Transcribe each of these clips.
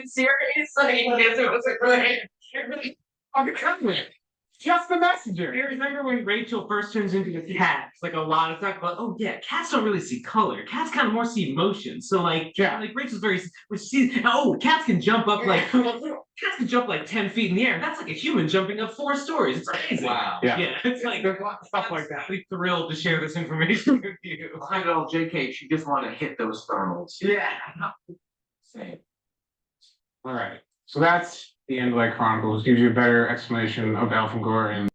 Serious? Like, yes, it was a great. I'm coming. Just the messenger. You remember when Rachel first turns into a cat? It's like a lot of talk about, oh yeah, cats don't really see color. Cats kind of more see emotion. So like Rachel's very, when she sees, oh, cats can jump up like, cats can jump like 10 feet in the air. That's like a human jumping up 4 stories. It's amazing. Wow. Yeah, it's like, There's a lot of stuff like that. I'm thrilled to share this information with you. Behind it all, JK, she just wanted to hit those thermals. Yeah. Same. All right. So that's the end of Light Chronicles. Gives you a better explanation of Elfangor and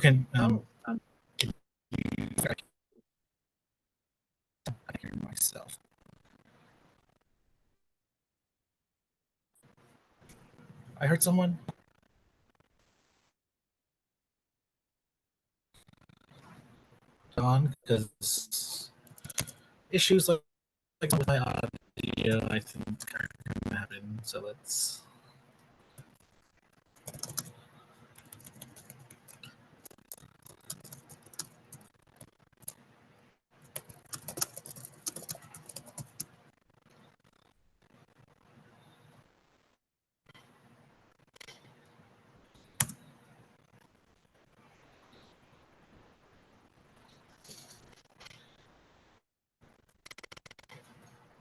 can you, I hear myself. I heard someone. On because issues like with my audio, I think are gonna happen. So let's.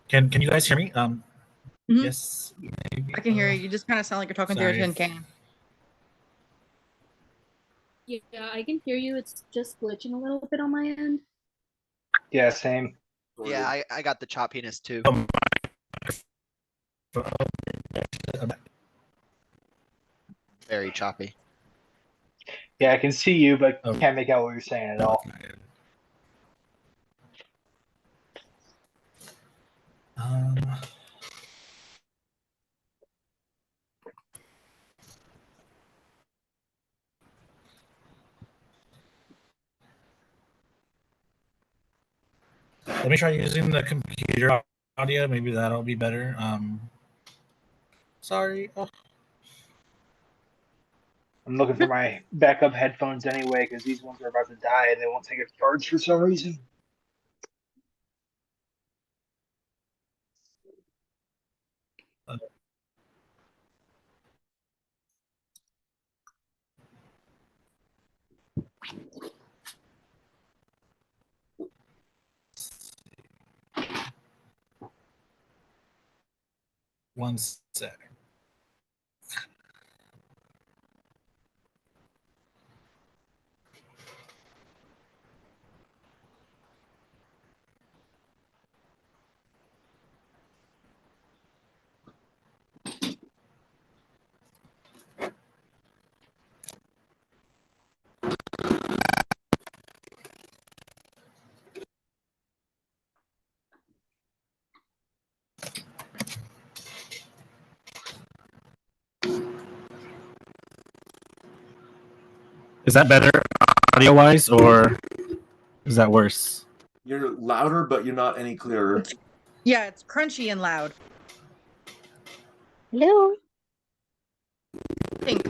Can you guys hear me? Mhm. Yes. Maybe, I can hear you. You just kind of sound like you're talking through a sorry. tin can. Yeah, I can hear you. It's just glitching a little bit on my end. Yeah, same. Yeah, I got the chop penis too. Very choppy. Yeah, I can see you, but Oh. can't make out what you're saying at all. Um, let me try using the computer audio. Maybe that'll be better. Sorry. Oh. I'm looking for my backup headphones anyway, because these ones are about to die and they won't take a charge for some reason. One sec. Is that better audio wise, or is that worse? You're louder, but you're not any clearer. Yeah, it's crunchy and loud. Hello. Think.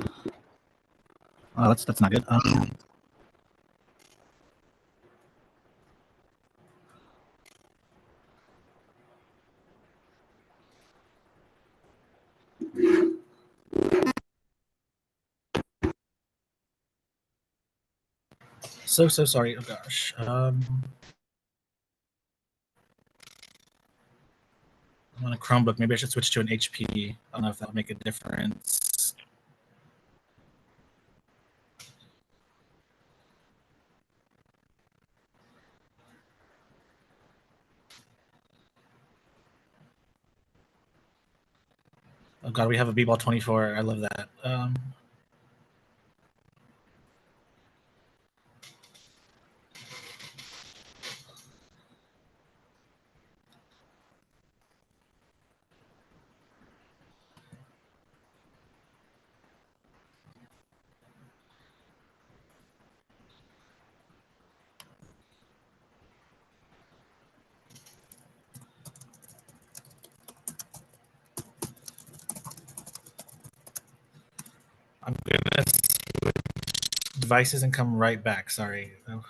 Oh, that's not good. So sorry. Oh gosh. I'm on a Chromebook. Maybe I should switch to an HP. I don't know if that'll make a difference. Oh god, we have a B-ball 24. I love that. I'm gonna switch devices and come right back. Sorry. Oh.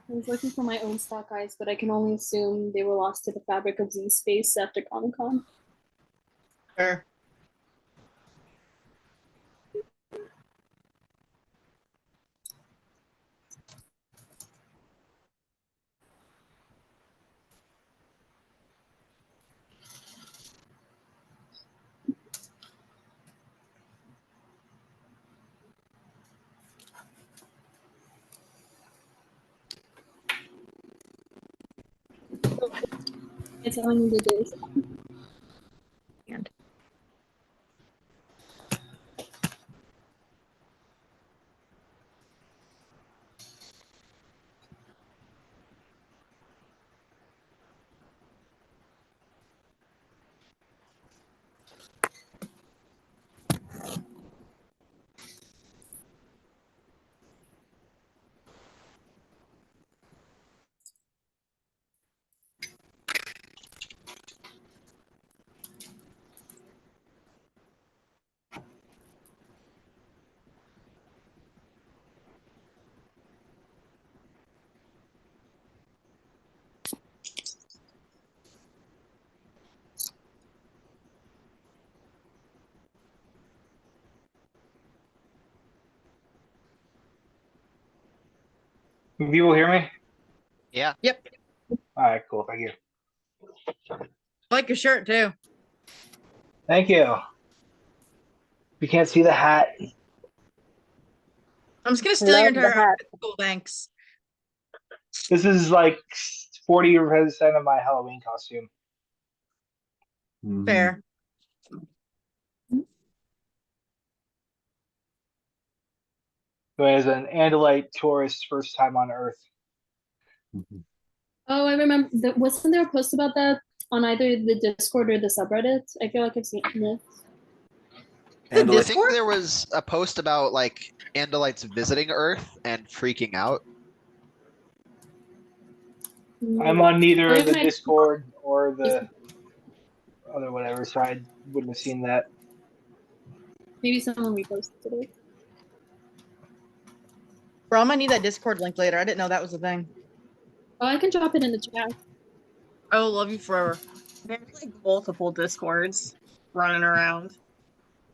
I was looking for my own stock eyes, but I can only assume they were lost to the fabric of Z space after Comic Con. Sure. It's all I need to do. Is Can people hear me? Yeah. Yep. All right, cool. Thank you. Like your shirt too. Thank you. You can't see the hat. I'm just gonna steal your Love the entire hat. outfit. Cool, thanks. This is like 40% of my Halloween costume. Mhm. Fair. But as an Andalite tourist, first time on Earth. Mhm. Oh, I remember. Wasn't there a post about that on either the Discord or the subreddit? I feel like I've seen it. And I like, think there was a post about like Andalites visiting Earth and freaking out. I'm on neither Oh, the yeah, Discord or the other whatever, so I wouldn't have seen that. maybe someone reposted it. Bro, I'm gonna need that Discord link later. I didn't know that was a thing. Oh, I can drop it in the chat. I will love you forever. There's like multiple discords running around.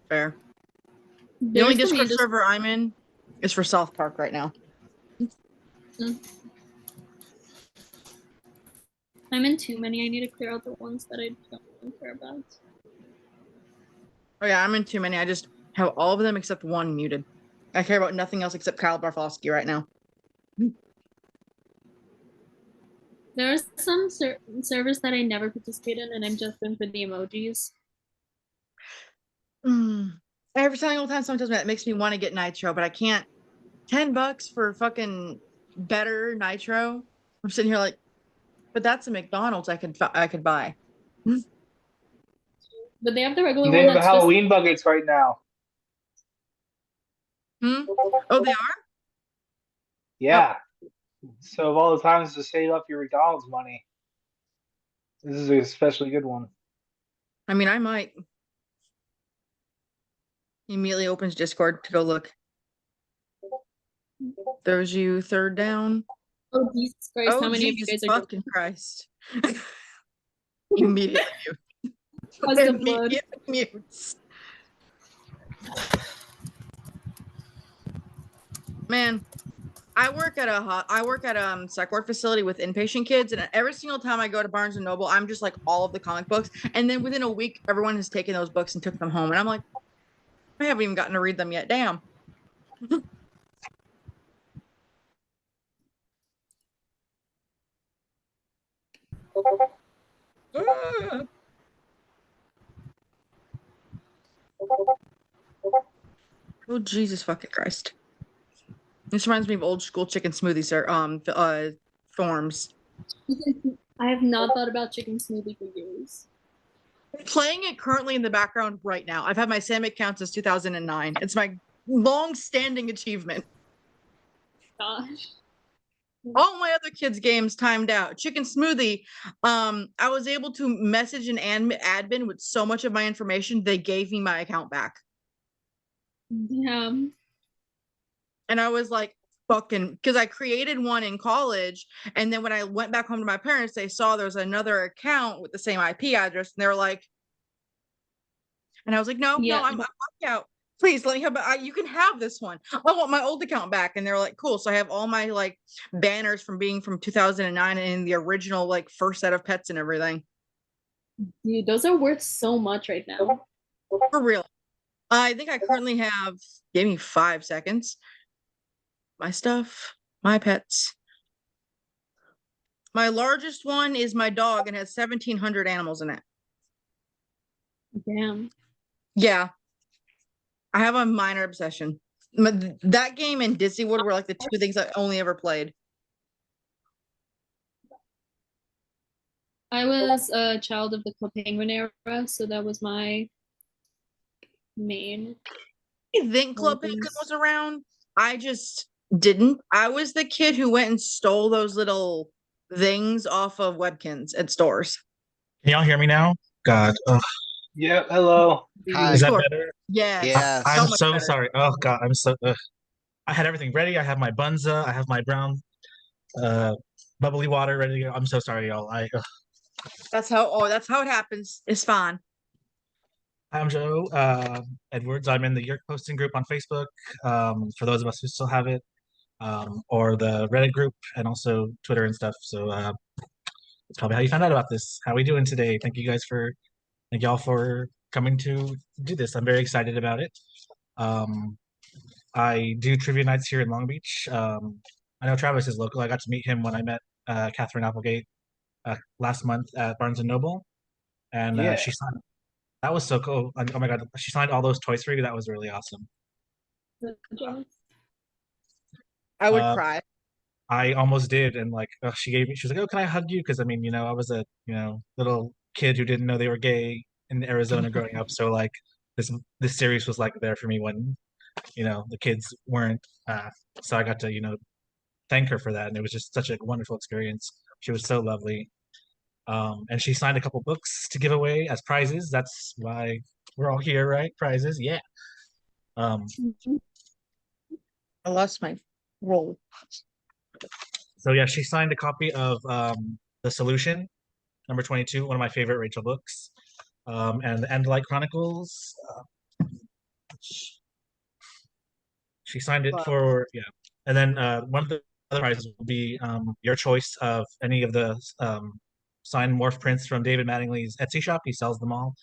Fair. The only There's Discord Discord. server I'm in is for South Park right now. I'm in too many. I need to clear out the ones that I don't care about. Oh yeah, I'm in too many. I just have all of them except one muted. I care about nothing else except Kyle Barfosky right now. There are some servers that I never participate in, and I'm just in for the emojis. Every single time someone tells me that, it makes me want to get Nitro, but I can't. $10 for fucking better Nitro. I'm sitting here like, but that's a McDonald's I could buy. But they have the regular They one have that's Halloween buckets right now. Oh, they are? Yeah. So of all the times to save up your McDonald's money, this is an especially good one. I mean, I might. He immediately opens Discord to go look. Throws you third down. Oh Jesus Christ! Oh, How many of you Jesus guys are fucking Christ. Immediately mute. Cause the blood. Immediate mutes. Man, I work at a psych ward facility with inpatient kids, and every single time I go to Barnes and Noble, I'm just like all of the comic books, and then within a week, everyone has taken those books and took them home, and I'm like, I haven't even gotten to read them yet. Damn. Oh Jesus fucking Christ! This reminds me of old school chicken smoothies or forms. I have not thought about chicken smoothie for years. Playing it currently in the background right now. I've had my Sam account since 2009. It's my long-standing achievement. Gosh. All my other kids' games timed out. Chicken Smoothie, I was able to message an admin with so much of my information, they gave me my account back. Damn. And I was like, fucking, because I created one in college, and then when I went back home to my parents, they saw there was another account with the same IP address, and they were like, and I was like, no, I'm locked out. Please let me have. You can have this one. I want my old account back, and they're like, cool. So I have all my like banners from being from 2009 and the original like first set of pets and everything. Dude, those are worth so much right now. For real. I think I currently have. Give me 5 seconds. My stuff, my pets. My largest one is my dog and has 1,700 animals in it. Damn. Yeah. I have a minor obsession. That game and Disney World were like the two things I only ever played. I was a child of the Club Penguin era, so that was my main. I think Club Penguin was around. I just didn't. I was the kid who went and stole those little things off of Webkins at stores. Can y'all hear me now? God. Ugh. Yep. Hello. Hi. Is that Sure. better? Yes. Yes. I'm much so better. sorry. Oh God, I'm so. I had everything ready. I have my bunza. I have my brown, bubbly water ready to go. I'm so sorry, y'all. That's how it happens. It's fine. I'm Joe Edwards. I'm in the Yerk posting group on Facebook. For those of us who still have it, or the Reddit group, and also Twitter and stuff. So that's probably how you found out about this. How we doing today? Thank y'all for coming to do this. I'm very excited about it. I do trivia nights here in Long Beach. I know Travis is local. I got to meet him when I met Catherine Applegate last month at Barnes and Noble, and Yeah. she signed. That was so cool. Oh my God, she signed all those toys for you. That was really awesome. I would cry. I almost did, and like she was like, "Oh, can I hug you?" Because I mean, I was a little kid who didn't know they were gay in Arizona growing up. So like this series was like there for me when the kids weren't. So I got to thank her for that, and it was just such a wonderful experience. She was so lovely, and she signed a couple books to give away as prizes. That's why we're all here, right? Prizes, yeah. I lost my roll. So yeah, she signed a copy of The Solution, number 22, one of my favorite Rachel books, and the Endlight Chronicles. She signed it for and then one of the other prizes will be your choice of any of the signed morph prints from David Mattingly's Etsy shop. He sells them all.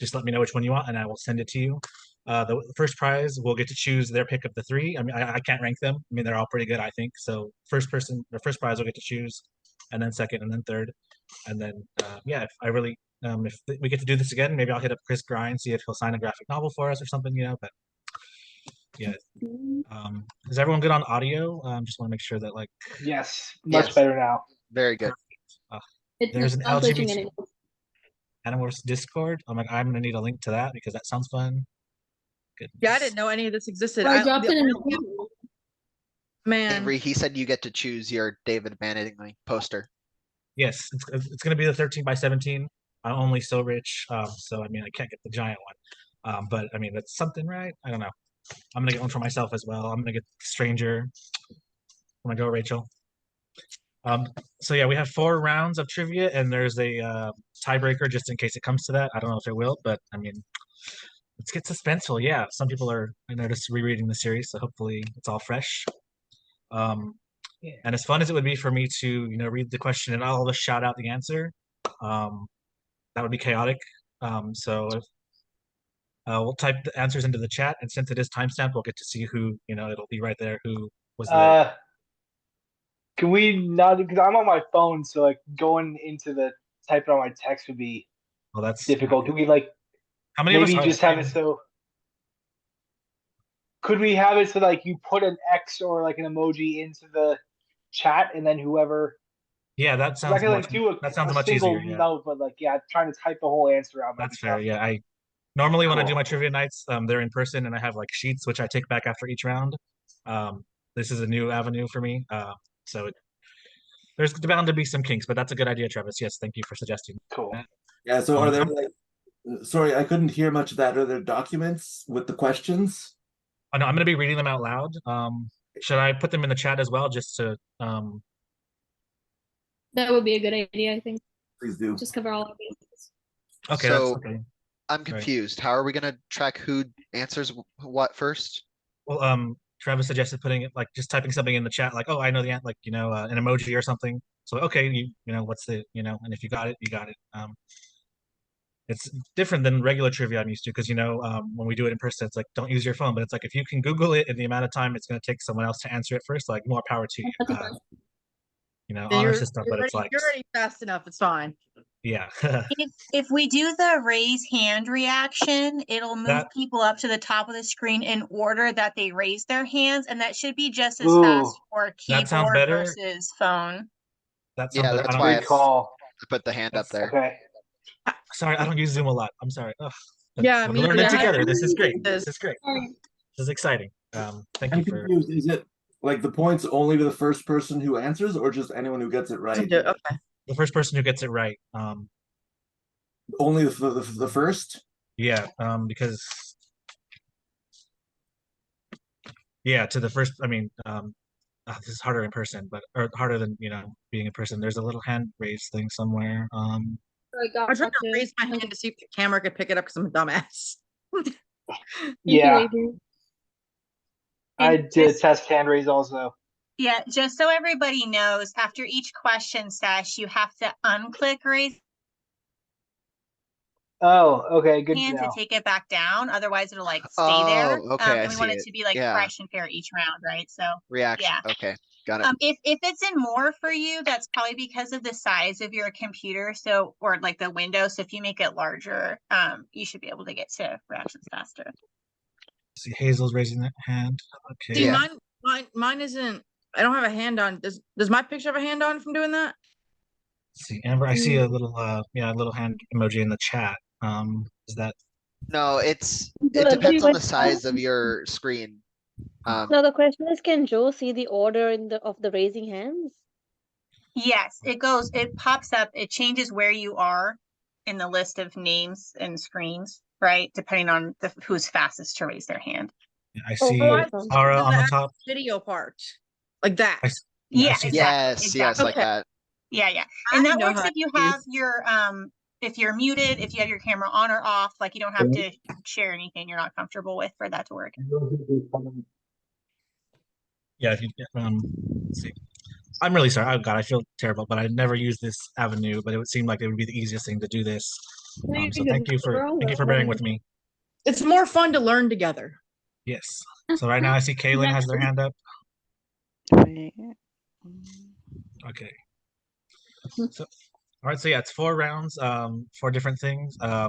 Just let me know which one you want, and I will send it to you. The first prize will get to choose their pick of the three. I mean, I can't rank them. I mean, they're all pretty good, I think. So the first prize will get to choose, and then second, and then third, and then if I really if we get to do this again, maybe I'll hit up Chris Grind, see if he'll sign a graphic novel for us or something. But yeah. Is everyone good on audio? Just want to make sure that Yes. Much Yes. better now. Very good. There's an not glitching LGBT anymore. Animorphs Discord. I'm gonna need a link to that because that sounds fun. Goodness. Yeah, I didn't know any of this existed. I dropped it in the- the Man, Avery, he said you get to choose your David Mattingly poster. Yes, it's gonna be the 13 by 17. I'm only so rich, so I mean I can't get the giant one. But I mean that's something, right? I don't know. I'm gonna get one for myself as well. I'm gonna get Stranger. I'm gonna go Rachel. So yeah, we have 4 rounds of trivia, and there's a tiebreaker just in case it comes to that. I don't know if it will, but I mean, let's get suspenseful. Yeah, some people are, I noticed, rereading the series, so hopefully it's all fresh. And as fun as it would be for me to, read the question and I'll just shout out the answer, that would be chaotic. So if, we'll type the answers into the chat, and since it is timestamped, we'll get to see who, it'll be right there who was the. Can we not? Because I'm on my phone, so like going into the typing on my text would be Well, that's difficult. Can we how many maybe of us just have it so? Could we have it so like you put an X or like an emoji into the chat, and then whoever? Yeah, that sounds I can like do that sounds a much single easier. Yeah, note, but like trying to type the whole answer out. that's fair. Yeah, I normally when I do Cool. my trivia nights, they're in person, and I have like sheets which I take back after each round. This is a new avenue for me, so there's bound to be some kinks, but that's a good idea, Travis. Yes, thank you for suggesting. Cool. That. Yeah, so are there sorry, I couldn't hear much of that. Are there documents with the questions? Oh, no, I'm going to be reading them out loud. Should I put them in the chat as well, just to? That would be a good idea, I think. Please do. Just cover all of these. Okay, So okay. I'm confused. How are we gonna track who answers what first? Well, Travis suggested putting it just typing something in the chat, like, "Oh, I know the an emoji or something." So okay, what's the and if you got it, you got it. It's different than regular trivia I'm used to because when we do it in person, it's like don't use your phone, but it's like if you can Google it in the amount of time it's going to take someone else to answer it first, like more power to you. honor You're, system, but it's like, you're already fast enough. It's fine. yeah. If we do the raise hand reaction, it'll move That- people up to the top of the screen in order that they raise their hands, and that should be just as Ooh, fast for that sounds keyboard better. versus phone. That sounds Yeah, better. that's I don't why great call. I put the hand up there. Okay. Sorry, I don't use Zoom a lot. I'm sorry. Ugh. But Yeah, we're me learning neither. together. This is great. This- This is great. Sorry. This is exciting. Thank I'm you for. confused. Is it like the points only to the first person who answers, or just anyone who gets it right? Okay. The first person who gets it right. Only the first? Yeah, because yeah, to the first. I mean, this is harder in person, or harder than being in person. There's a little hand raise thing somewhere. I I tried to gotcha. raise my hand to see if the camera could pick it up because I'm a dumbass. Thank Yeah. you, Adrian. I And did a just- test hand raise also. Yeah, just so everybody knows, after each question sesh, you have to unclick raise Oh, okay, good to hand to know. take it back down. Otherwise, it'll like stay there. Oh, okay, I And we want see it it. to be like Yeah. fresh and fair each round, right? So Reaction. yeah. Okay, got it. If it's in more for you, that's probably because of the size of your computer. So, or like the window. So if you make it larger, you should be able to get to reactions faster. See, Hazel's raising that hand. Okay. See, Yeah. mine isn't. I don't have a hand on. Does my picture have a hand on from doing that? Let's see, Amber, I see a little a little hand emoji in the chat. Is that No, it The depends on the question- size of your screen. Now the question is, can Joe see the order of the raising hands? Yes, it pops up, it changes where you are in the list of names and screens, right? Depending on who's fastest to raise their hand. I Oh, see awesome. Tara Does on the that top. Video part like that. I Yeah, see- exactly. Yes, yes, like Okay. that. Yeah, yeah. I And that know works how if you to use- have your if you're muted, if you have your camera on or off, like you don't have to share anything you're not comfortable with for that to work. Yeah, if you let's see. I'm really sorry. Oh God, I feel terrible, but I never used this avenue, but it would seem like it would be the easiest thing to do this. So thank you for bearing with me. It's more fun to learn together. Yes. So right now I see Kaylin has their hand up. Okay. So all right, so yeah, it's 4 rounds, 4 different things. I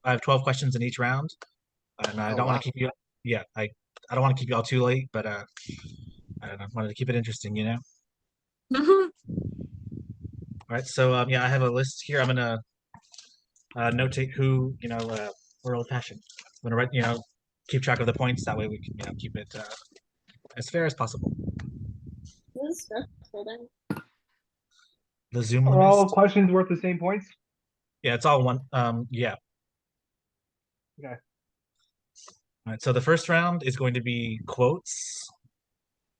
have 12 questions in each round. And I Oh, don't want wow. to keep you I don't want to keep you all too late, but I don't know, wanted to keep it interesting, Mhm. All right, so yeah, I have a list here. I'm gonna notate who, we're old fashioned. I'm gonna write, keep track of the points. That way we can, keep it as fair as possible. This is stressful then. The Zoom Are all list. questions worth the same points? Yeah, it's all one. Yeah. Okay. All right, so the first round is going to be quotes.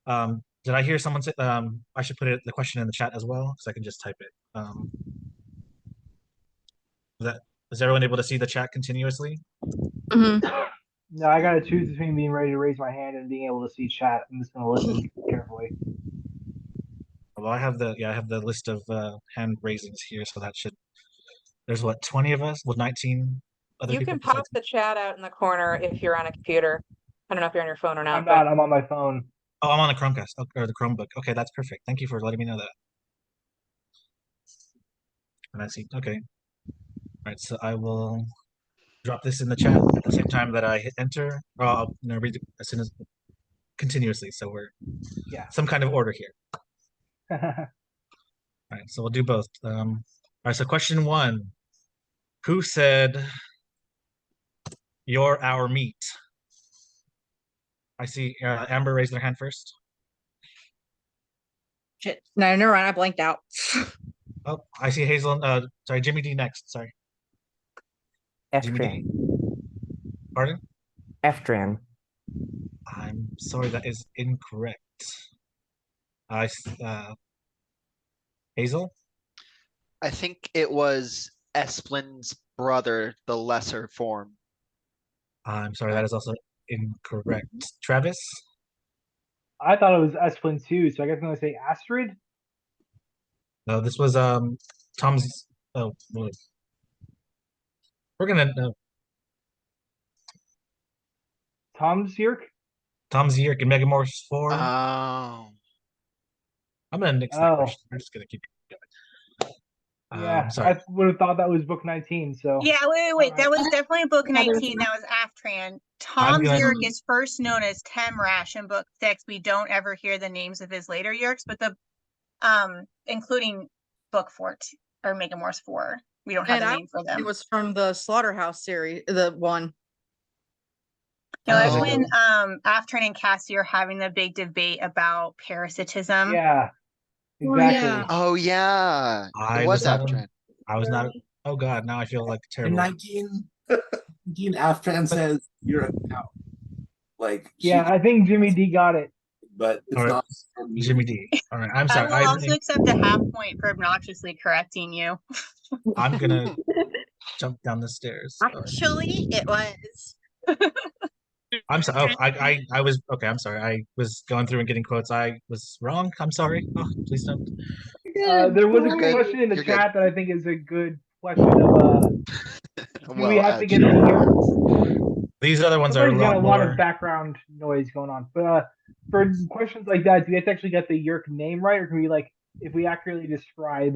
Did I hear someone say I should put the question in the chat as well, so I can just type it. Is everyone able to see the chat continuously? Mhm. No, I gotta choose between being ready to raise my hand and being able to see chat. I'm just gonna listen carefully. Well, I have the list of hand raisings here, so that should. There's what, 20 of us with 19 other You people. can pop besides- the chat out in the corner if you're on a computer. I don't know if you're on your phone or not. I'm not. I'm on my phone. Oh, I'm on the Chromecast or the Chromebook. Okay, that's perfect. Thank you for letting me know that. And I see. Okay. All right, so I will drop this in the chat at the same time that I hit enter. Or I'll read it as soon as continuously. So we're some kind of order here. All right, so we'll do both. All right, so question 1. Who said you're our meat? I see Amber raised their hand first. Shit. No, never mind. I blanked out. Oh, I see Hazel. Sorry, Jimmy D next. Sorry. Jimmy D. Pardon? Eftran. I'm sorry, that is incorrect. Hazel? I think it was Esplin's brother, the lesser form. I'm sorry, that is also incorrect. Travis? I thought it was Esplin too, so I guess I'm gonna say Astrid. No, this was Tom's. Oh, boy. We're gonna Tom's Yerk. Tom's Yerk and Megamorphs 4. Oh. I'm gonna nix that Oh. question. We're just gonna keep going. Yeah, Sorry. I would have thought that was book 19. So Yeah, wait. That Alright. was definitely book Yeah, there's 19. one. That was Aftran. Tom gonna- Zurich is first known as Temrash in book 6. We don't ever hear the names of his later Yerks, but the including book 4 or Megamorphs 4. We don't have And a I name for it them. was from the Slaughterhouse series, the one. No, that's Oh. when Aftran and Cassie are having the big debate about parasitism. Yeah, exactly. yeah. Oh, yeah. I It was not- Aftran. I was not. Oh God, now I feel like In terrible. 19, Aftran says you're a cow. Like, Yeah, I think Jimmy D got it. but it's All right. not. Jimmy D. All right, I'm I sorry. will also accept a half point for obnoxiously correcting you. I'm gonna jump down the stairs. Actually, it was. I'm sorry. Oh, I was okay. I'm sorry. I was going through and getting quotes. I was wrong. I'm sorry. Oh, please don't. There was a You're good. question in the You're good. chat that I think is a good question of do we Well, have to get the year? These other ones are Somebody's got a lot more. of background noise going on. But for questions like that, do you have to actually get the Yerk name right, or can we like if we accurately describe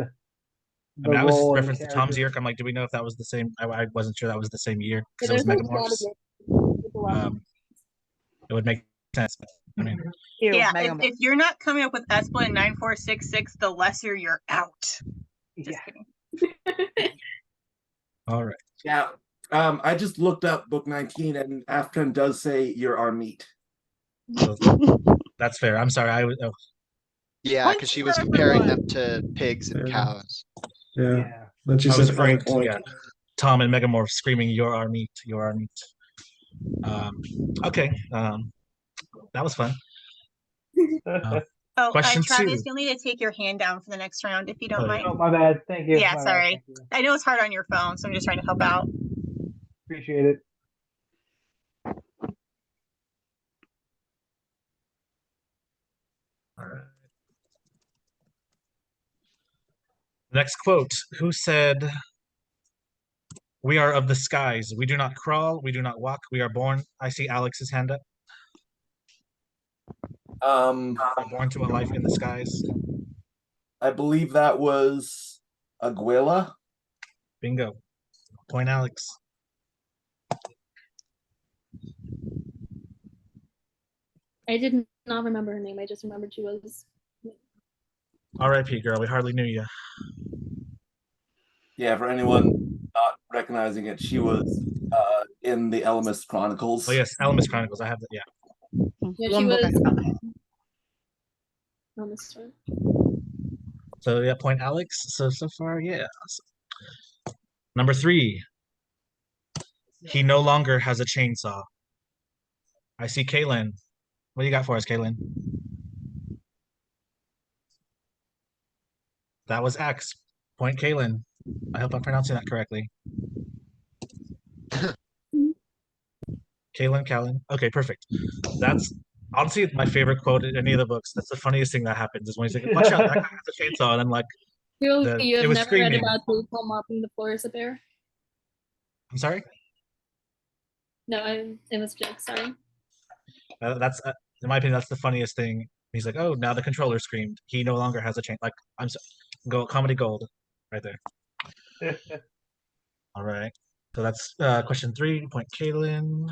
the I mean, I was role and referenced the to Tom's character? Yerk. I'm like, do we know if that was the same? I wasn't sure that was the same year because Yeah, it was there's like a lot of Megamorphs. There's a lot of It would make sense. I mean, Ew, Yeah, Megamorph. if you're not coming up with Esplan 9466, the lesser you're out. Just Yeah. kidding. all right. Yeah. I just looked up book 19, and Aftran does say you're our meat. So that's fair. I'm sorry. I was. Oh, Yeah, because she was comparing them to pigs and cows. Yeah. But I was referring to Tom and Megamorph screaming, "You're our meat! You're our meat!" Okay. That was fun. Oh, Question Travis, 2. you'll need to take your hand down for the next round if you don't Oh, mind. Oh, my bad. Thank you. Yeah, My bad. sorry. Thank you. I know it's hard on your phone, so I'm just trying to help out. Appreciate it. All right. Next quote. Who said, "We are of the skies. We do not crawl. We do not walk. We are born." I see Alex's hand up. Born to a life in the skies. I believe that was Aguila. Bingo. Point, Alex. I did not remember her name. I just remembered she was. R.I.P. girl. We hardly knew you. Yeah, for anyone not recognizing it, she was in the Ellimist Chronicles. Oh yes, Elemist Chronicles. I have that. Yeah. Yeah, she One book was I on this one. So yeah, point, Alex. So far, yeah. Number 3. He no longer has a chainsaw. I see Kaylin. What do you got for us, Kaylin? That was X. Point, Kaylin. I hope I'm pronouncing that correctly. Kaylin. Okay, perfect. That's honestly my favorite quote in any of the books. That's the funniest thing that happens is when he's like, "Watch out, that guy has a chainsaw," and I'm like, You it have was never screaming. read about Paul mopping the floor as a bear? I'm sorry. No, it was Jack. Sorry. That's in my opinion, that's the funniest thing. He's like, "Oh, now the controller screamed. He no longer has a chain." Like, comedy gold, right there. All right. So that's question 3. Point, Kaylin.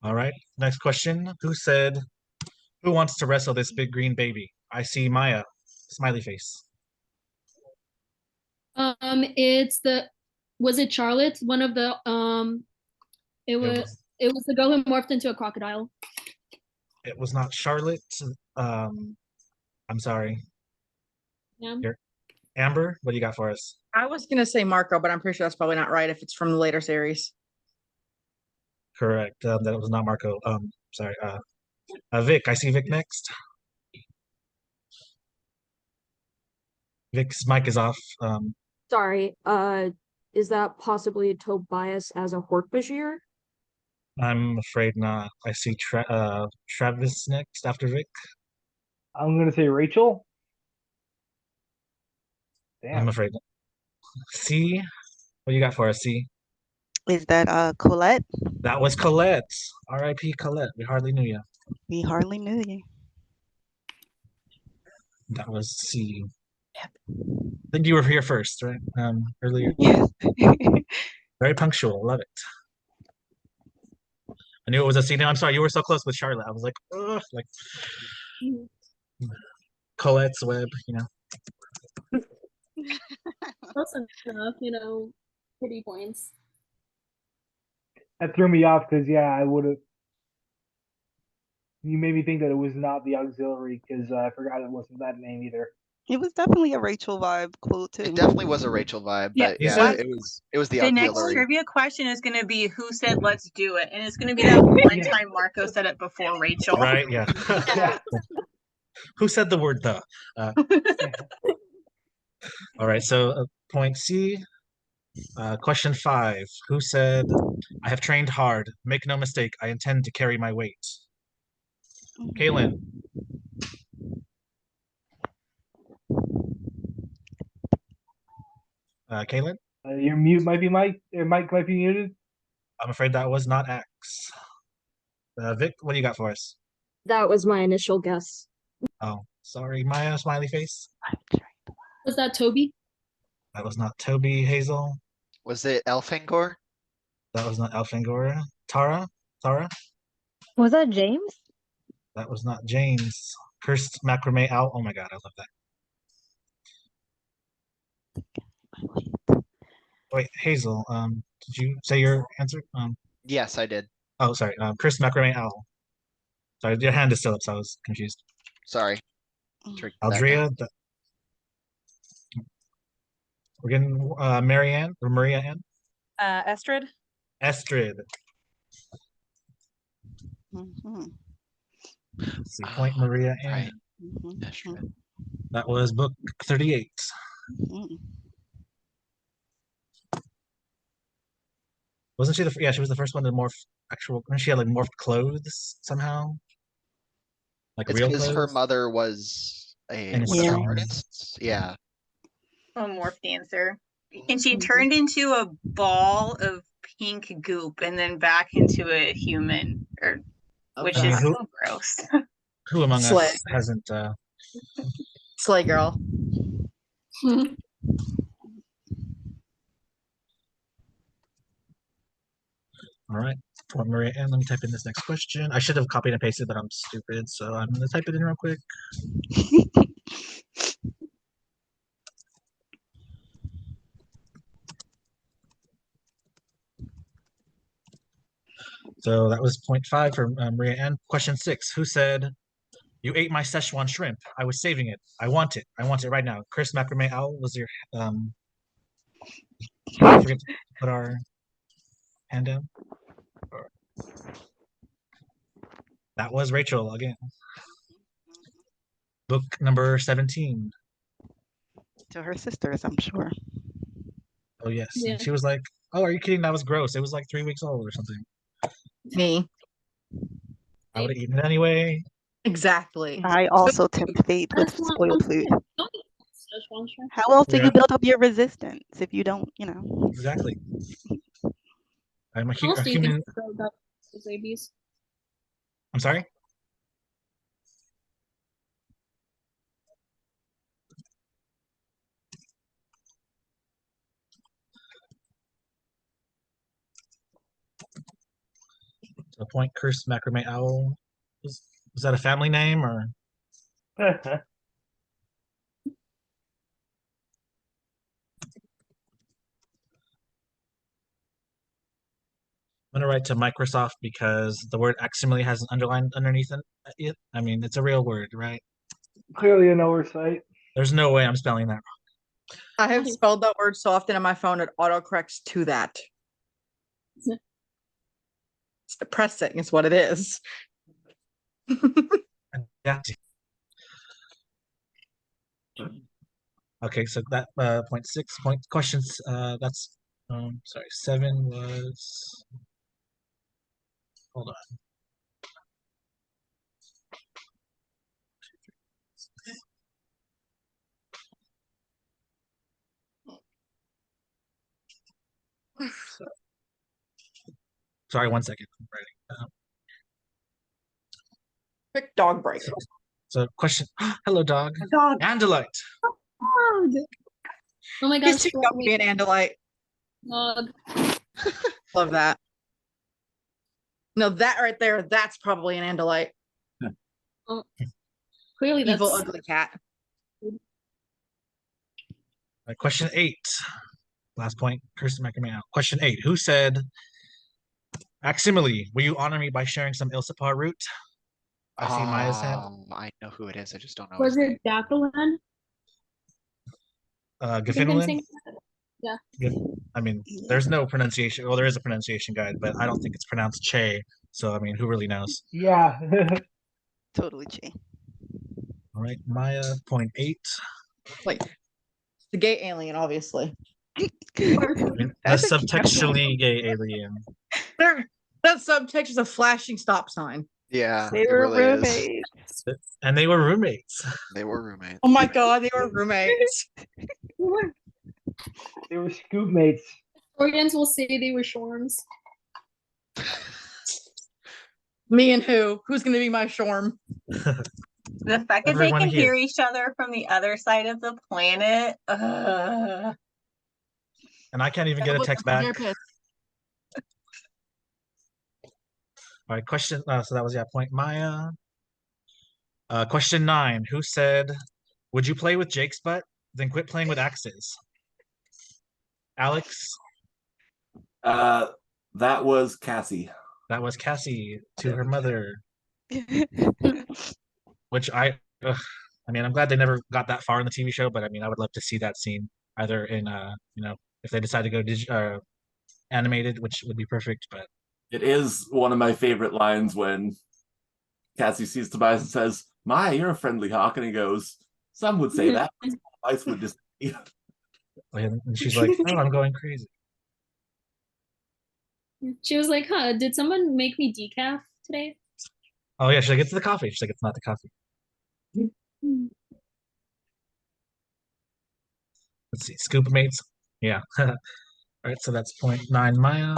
All right. Next question. Who said, "Who wants to wrestle this big green baby?" I see Maya. Smiley face. It's was it Charlotte? One of the it was the girl who morphed into a crocodile. It was not Charlotte. I'm sorry. Yeah. Amber, what do you got for us? I was gonna say Marco, but I'm pretty sure that's probably not right if it's from the later series. Correct. That was not Marco. Sorry. Vic. I see Vic next. Vic's mic is off. Sorry, is that possibly Tobias as a Hork-Bajir? I'm afraid not. I see Travis next after Vic. I'm gonna say Rachel. Damn. I'm afraid not. C, what you got for us, C? Is that Colette? That was Colette. R.I.P. Colette. We hardly knew you. We hardly knew you. That was C. I think you were here first, right? Earlier. Very punctual. Love it. I knew it was a C. No, I'm sorry. You were so close with Charlotte. I was like, ugh, like Colette's web, you know. Close enough, you know, pretty points. That threw me off because yeah, I would have. You made me think that it was not the auxiliary because I forgot it wasn't that name either. It was definitely a Rachel vibe quote too. It definitely was a Rachel vibe, Yeah, but yeah, what- it was the The next auxiliary. trivia question is going to be who said let's do it, and it's going to be that one time Marco said it before Rachel. Right? Yeah. Who said the word the? All right. So point C. Question 5. Who said, "I have trained hard. Make no mistake. I intend to carry my weight." Kaylin. Kaylin. Your mute might be Mike. Your mic might be muted. I'm afraid that was not X. Vic, what do you got for us? That was my initial guess. Oh, sorry, Maya, smiley face. Was that Toby? That was not Toby. Hazel. Was it Elfangor? That was not Elfangor. Tara? Was that James? That was not James. Cursed macrame owl. Oh my god, I love that. Wait, Hazel, did you say your answer? Yes, I did. Oh, sorry. Cursed macrame owl. Sorry, your hand is still up, so I was confused. Sorry. Aldrea. We're getting Marianne or Maria Ann? Estrid. Estrid. Let's see. Point Maria Ann. Estrid. That was book 38. Wasn't she yeah, she was the first one to morph actual, she had like morphed clothes somehow? Like It's real because her clothes? mother was one of And the yeah. artists. Yeah. A morph dancer. And she turned into a ball of pink goop and then back into a human, which I mean, is who- so gross. Who among Slay. us hasn't Slay girl. all right. Point Maria Ann, let me type in this next question. I should have copied and pasted, but I'm stupid, so I'm gonna type it in real quick. So that was point 5 for Maria Ann. Question 6. Who said, "You ate my Szechuan shrimp. I was saving it. I want it. I want it right now." Chris Macrame Owl was your forget to put our hand down. That was Rachel again. Book number 17. To her sisters, I'm sure. Oh yes. Yeah. And she was like, "Oh, are you kidding? That was gross. It was like 3 weeks old or something." Me. I would have eaten it anyway. Exactly. I also tempt fate with That's not- spoiled food. Szechuan shrimp. How else do Yeah. you build up your resistance if you don't, you know? Exactly. I'm a, How else a do you think human. you build up those babies? I'm sorry. So point cursed macrame owl. Was that a family name or? I'm gonna write to Microsoft because the word accidentally has an underline underneath it. I mean, it's a real word, right? Clearly an oversight. There's no way I'm spelling that wrong. I have spelled that word so often on my phone it autocorrects to that. It's depressing, is what it is. Yeah. Okay, so that point 6 point questions. That's sorry. 7 was. Hold on. Sorry, 1 second. I'm writing. Quick dog break. So question. Hello, dog. Dog. Andalite. Oh my He's gosh. too young to be an Andalite. Dog. Love that. No, that right there, that's probably an Andalite. Oh, clearly that's Evil, ugly cat. Question 8. Last point. Kirsten McNamara out. Question 8. Who said, Aximile, will you honor me by sharing some Ilsipar root? I see Maya's hand. I know who it is. I just don't know Was his name. it Jacqueline? I think I'm Gafinolin? saying that. Yeah. I mean, there's no pronunciation. Well, there is a pronunciation guide, but I don't think it's pronounced Che. So, I mean, who really knows? Yeah. Totally Che. All right, Maya, point 8. Like the gay alien, obviously. I mean, a subtextually gay alien. That subtext is a flashing stop sign. Yeah, They it were really is. roommates. And they were roommates. They were roommates. Oh my god, they were roommates. They were scoop mates. Historians will say they were shorms. Me and who? Who's gonna be my shorm? The fact that they Everyone can here. hear each other from the other side of the planet. And I can't even get a text back. All right, question. So that was point Maya. Question 9. Who said, would you play with Jake's butt? Then quit playing with axes. Alex? That was Cassie. That was Cassie to her mother. Which I mean, I'm glad they never got that far in the TV show, but I mean, I would love to see that scene either in, if they decide to go animated, which would be perfect, but. It is one of my favorite lines when Cassie sees Tobias and says, "My, you're a friendly hawk," and he goes, "Some would say that. Tobias would disagree." And she's like, "Oh, I'm going crazy." She was like, huh, did someone make me decaf today? Oh yeah, she's like, it's the coffee. She's like, it's not the coffee. Let's see, scoop mates. Yeah. All right, so that's point 9 Maya.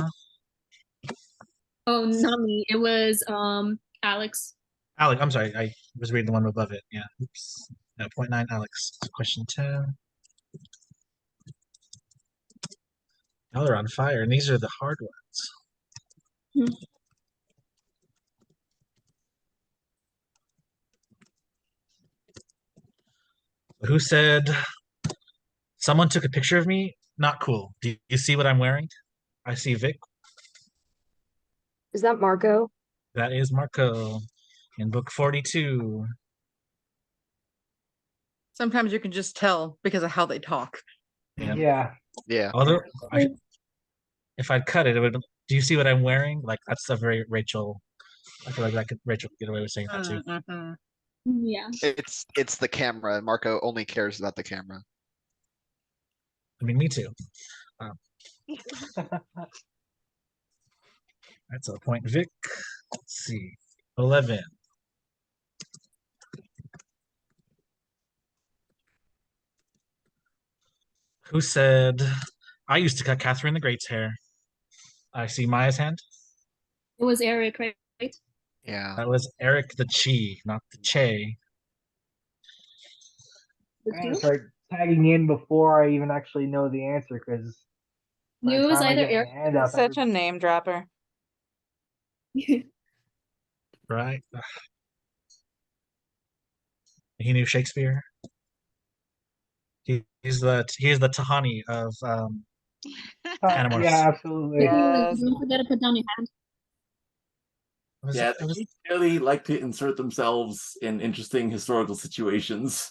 Oh, not me. It was Alex. Alex, I'm sorry, I was reading the one above it. Yeah. Oops. Point 9 Alex. Question 10. Now they're on fire, and these are the hard ones. Who said, someone took a picture of me? Not cool. Do you see what I'm wearing? I see Vic. Is that Marco? That is Marco in book 42. Sometimes you can just tell because of how they talk. Yeah. Although, if I'd cut it, it would. Do you see what I'm wearing? Like, that's a very Rachel. I feel like Rachel could get away with saying that too. Yeah. It's the camera. Marco only cares about the camera. I mean, me too. That's a point, Vic. Let's see. 11. Who said, I used to cut Catherine the Great's hair? I see Maya's hand. It was Eric, right? Yeah. That was Eric the Chi, not the Che. I'm gonna start tagging in before I even actually know the answer because Knew it was either Eric. Such a name dropper. Right? He knew Shakespeare. He's the Tahani of Animorphs. Yeah, absolutely. Don't forget to put down your hand. Yeah, they really like to insert themselves in interesting historical situations.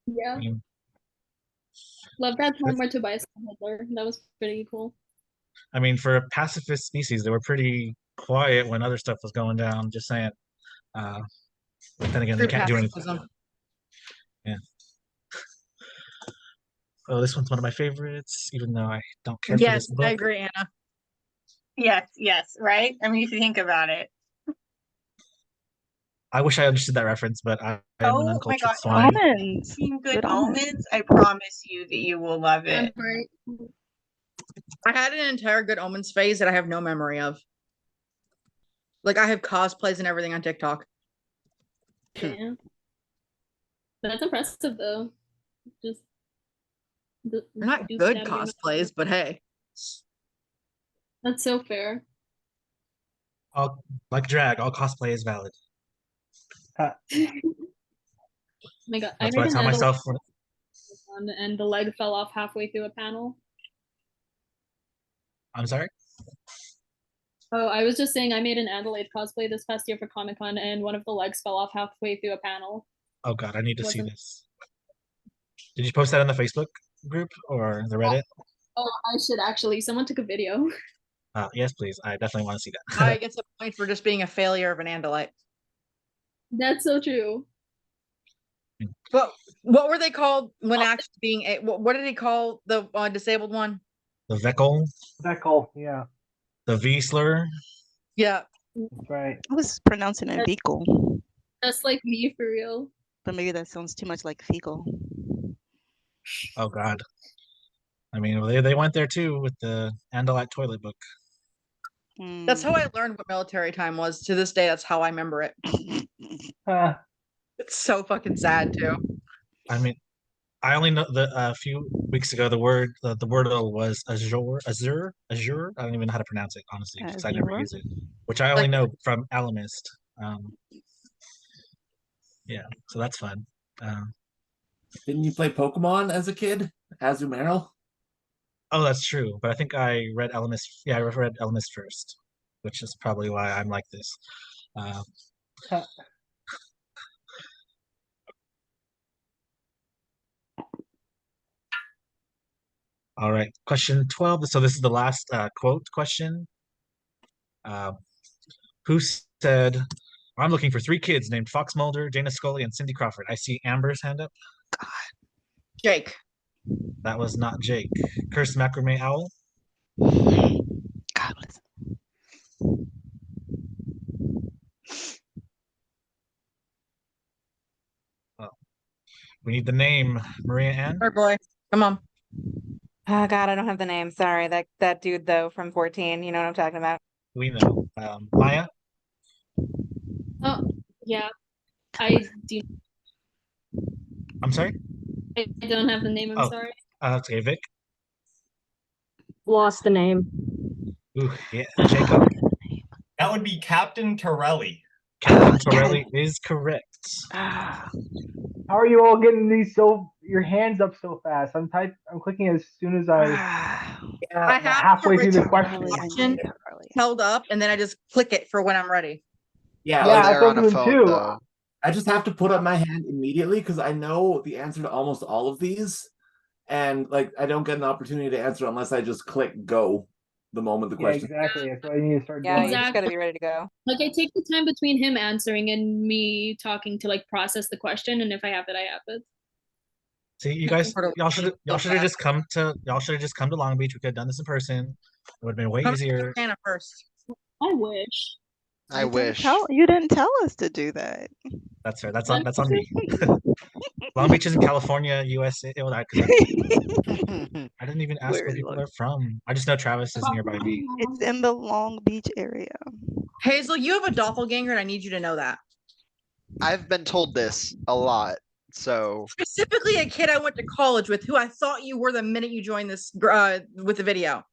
Yeah. Love that time where Tobias and Hitler. That was pretty cool. I mean, for a pacifist species, they were pretty quiet when other stuff was going down. Just saying. But then again, they can't do anything. Yeah. Oh, this one's one of my favorites, even though I don't care for this book. I agree, Anna. Yes, right? I mean, if you think about it. I wish I understood that reference, but I am an Oh my uncultured god, swine. Seen Good Omens, I promise you that you will love it. I had an entire Good Omens phase that I have no memory of. Like I have cosplays and everything on TikTok. Yeah. That's impressive though. Just They're not do good stab your- cosplays, but hey. That's so fair. All like drag, all cosplay is valid. Oh my god, I That's made what I an tell myself. and the leg fell off halfway through a panel. I'm sorry. Oh, I was just saying I made an Adelaide cosplay this past year for Comic Con, and one of the legs fell off halfway through a panel. Oh God, I need to see Wasn't- this. Did you post that in the Facebook group or the Reddit? Oh, I should actually. Someone took a video. Yes, please. I definitely want to see that. I gets a point for just being a failure of an Andalite. That's so true. But what were they called when actually being a? What did he call the disabled one? The Veckel, Deckle, yeah, the V slur. Yeah, that's right. I was pronouncing it fecal, That's like me for real. but maybe that sounds too much like fecal. Oh God. I mean, they went there too with the Andalite toilet book. that's how Mm. I learned what military time was. To this day, that's how I remember it. It's so fucking sad too. I mean, I only know the a few weeks ago the wordle was azure. I don't even know how to pronounce it honestly because I never Azure? use it, which I only Like- know from Alamist. Yeah, so that's fun. Didn't you play Pokemon as a kid? Azumarill? Oh, that's true. But I think I read Alamist. Yeah, I read Alamist first, which is probably why I'm like this. All right, question 12. So this is the last quote question. Who said, I'm looking for 3 kids named Fox Mulder, Dana Scully, and Cindy Crawford. I see Amber's hand up. Jake. That was not Jake. Cursed Macrame Owl. God bless. We need the name. Maria Ann. Our boy, come on. Oh God, I don't have the name. Sorry. That dude though from 14. You know what I'm talking about. We know. Maya. Oh, yeah. I do. I'm sorry. I don't have the name. I'm Oh. sorry. Okay, Vic. Lost the name. Ooh, yeah, Jacob. That would be Captain Torelli. Captain Torelli is correct. How are you all getting these your hands up so fast? I'm clicking as soon as I I have halfway through the original question. held up, and then I just click it for when I'm ready. Yeah, Yeah, like, that's what I'm doing too. I just have to put up my hand immediately because I know the answer to almost all of these. And like I don't get an opportunity to answer unless I just click go the moment the Yeah, question. exactly. That's what I need to start Yeah, doing. you just gotta be ready to go. Like I take the time between him answering and me talking to like process the question, and if I have it, I have it. See, you guys, y'all should have just come to Long Beach. We could have done this in person. It would have been way easier. Hannah first. I wish. I wish. You didn't tell us to do that. That's right. That's on me. Long Beach is in California, USA. Oh, I didn't even ask where people are from. I just know Travis is nearby me. It's in the Long Beach area. Hazel, you have a doppelganger, and I need you to know that. I've been told this a lot, so Specifically, a kid I went to college with, who I thought you were the minute you joined this with the video.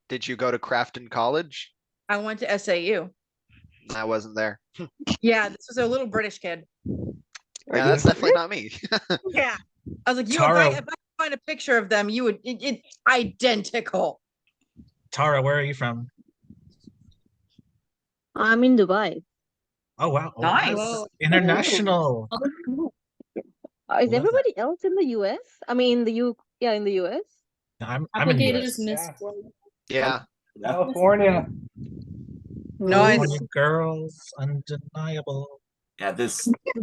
did you go to Crafton College? I went to SAU. I wasn't there. Yeah, this was a little British kid. Yeah, that's definitely not me. Yeah, I was like, you. Tara- If I could find a picture of them, you would. It's identical. Tara, where are you from? I'm in Dubai. Oh wow. Oh, Nice. Whoa. International. Is Love everybody else in the US? I mean, in the US. I'm in the Applicated US. as Miss Yeah. Florida. Yeah. California. Nice. California girls, undeniable. Yeah, this is I'm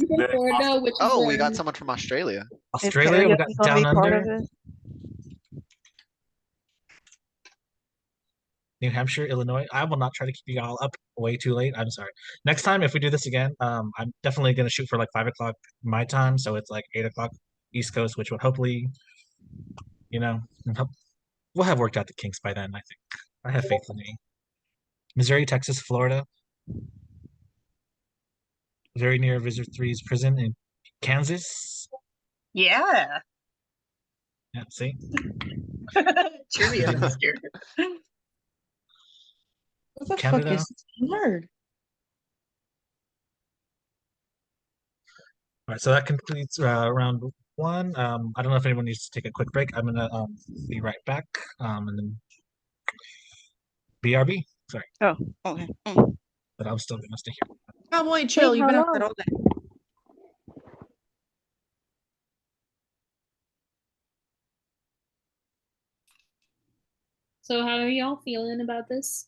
from very Florida, which is Oh, we where got someone from Australia. Australia, we got down under. It? New Hampshire, Illinois. I will not try to keep you all up way too late. I'm sorry. Next time, if we do this again, I'm definitely gonna shoot for like 5 o'clock my time, so it's like 8 o'clock East Coast, which would hopefully, we'll have worked out the kinks by then. I think I have faith in me. Missouri, Texas, Florida. Very near Visitor 3's prison in Kansas. Yeah. Yeah, see? Trivia this year. What the Canada. fuck is this word? All right, so that completes round one. I don't know if anyone needs to take a quick break. I'm gonna be right back. And then BRB. Sorry. Oh, okay. But I'm still gonna stay here. Cowboy, chill. You've been up that all day. So how are y'all feeling about this?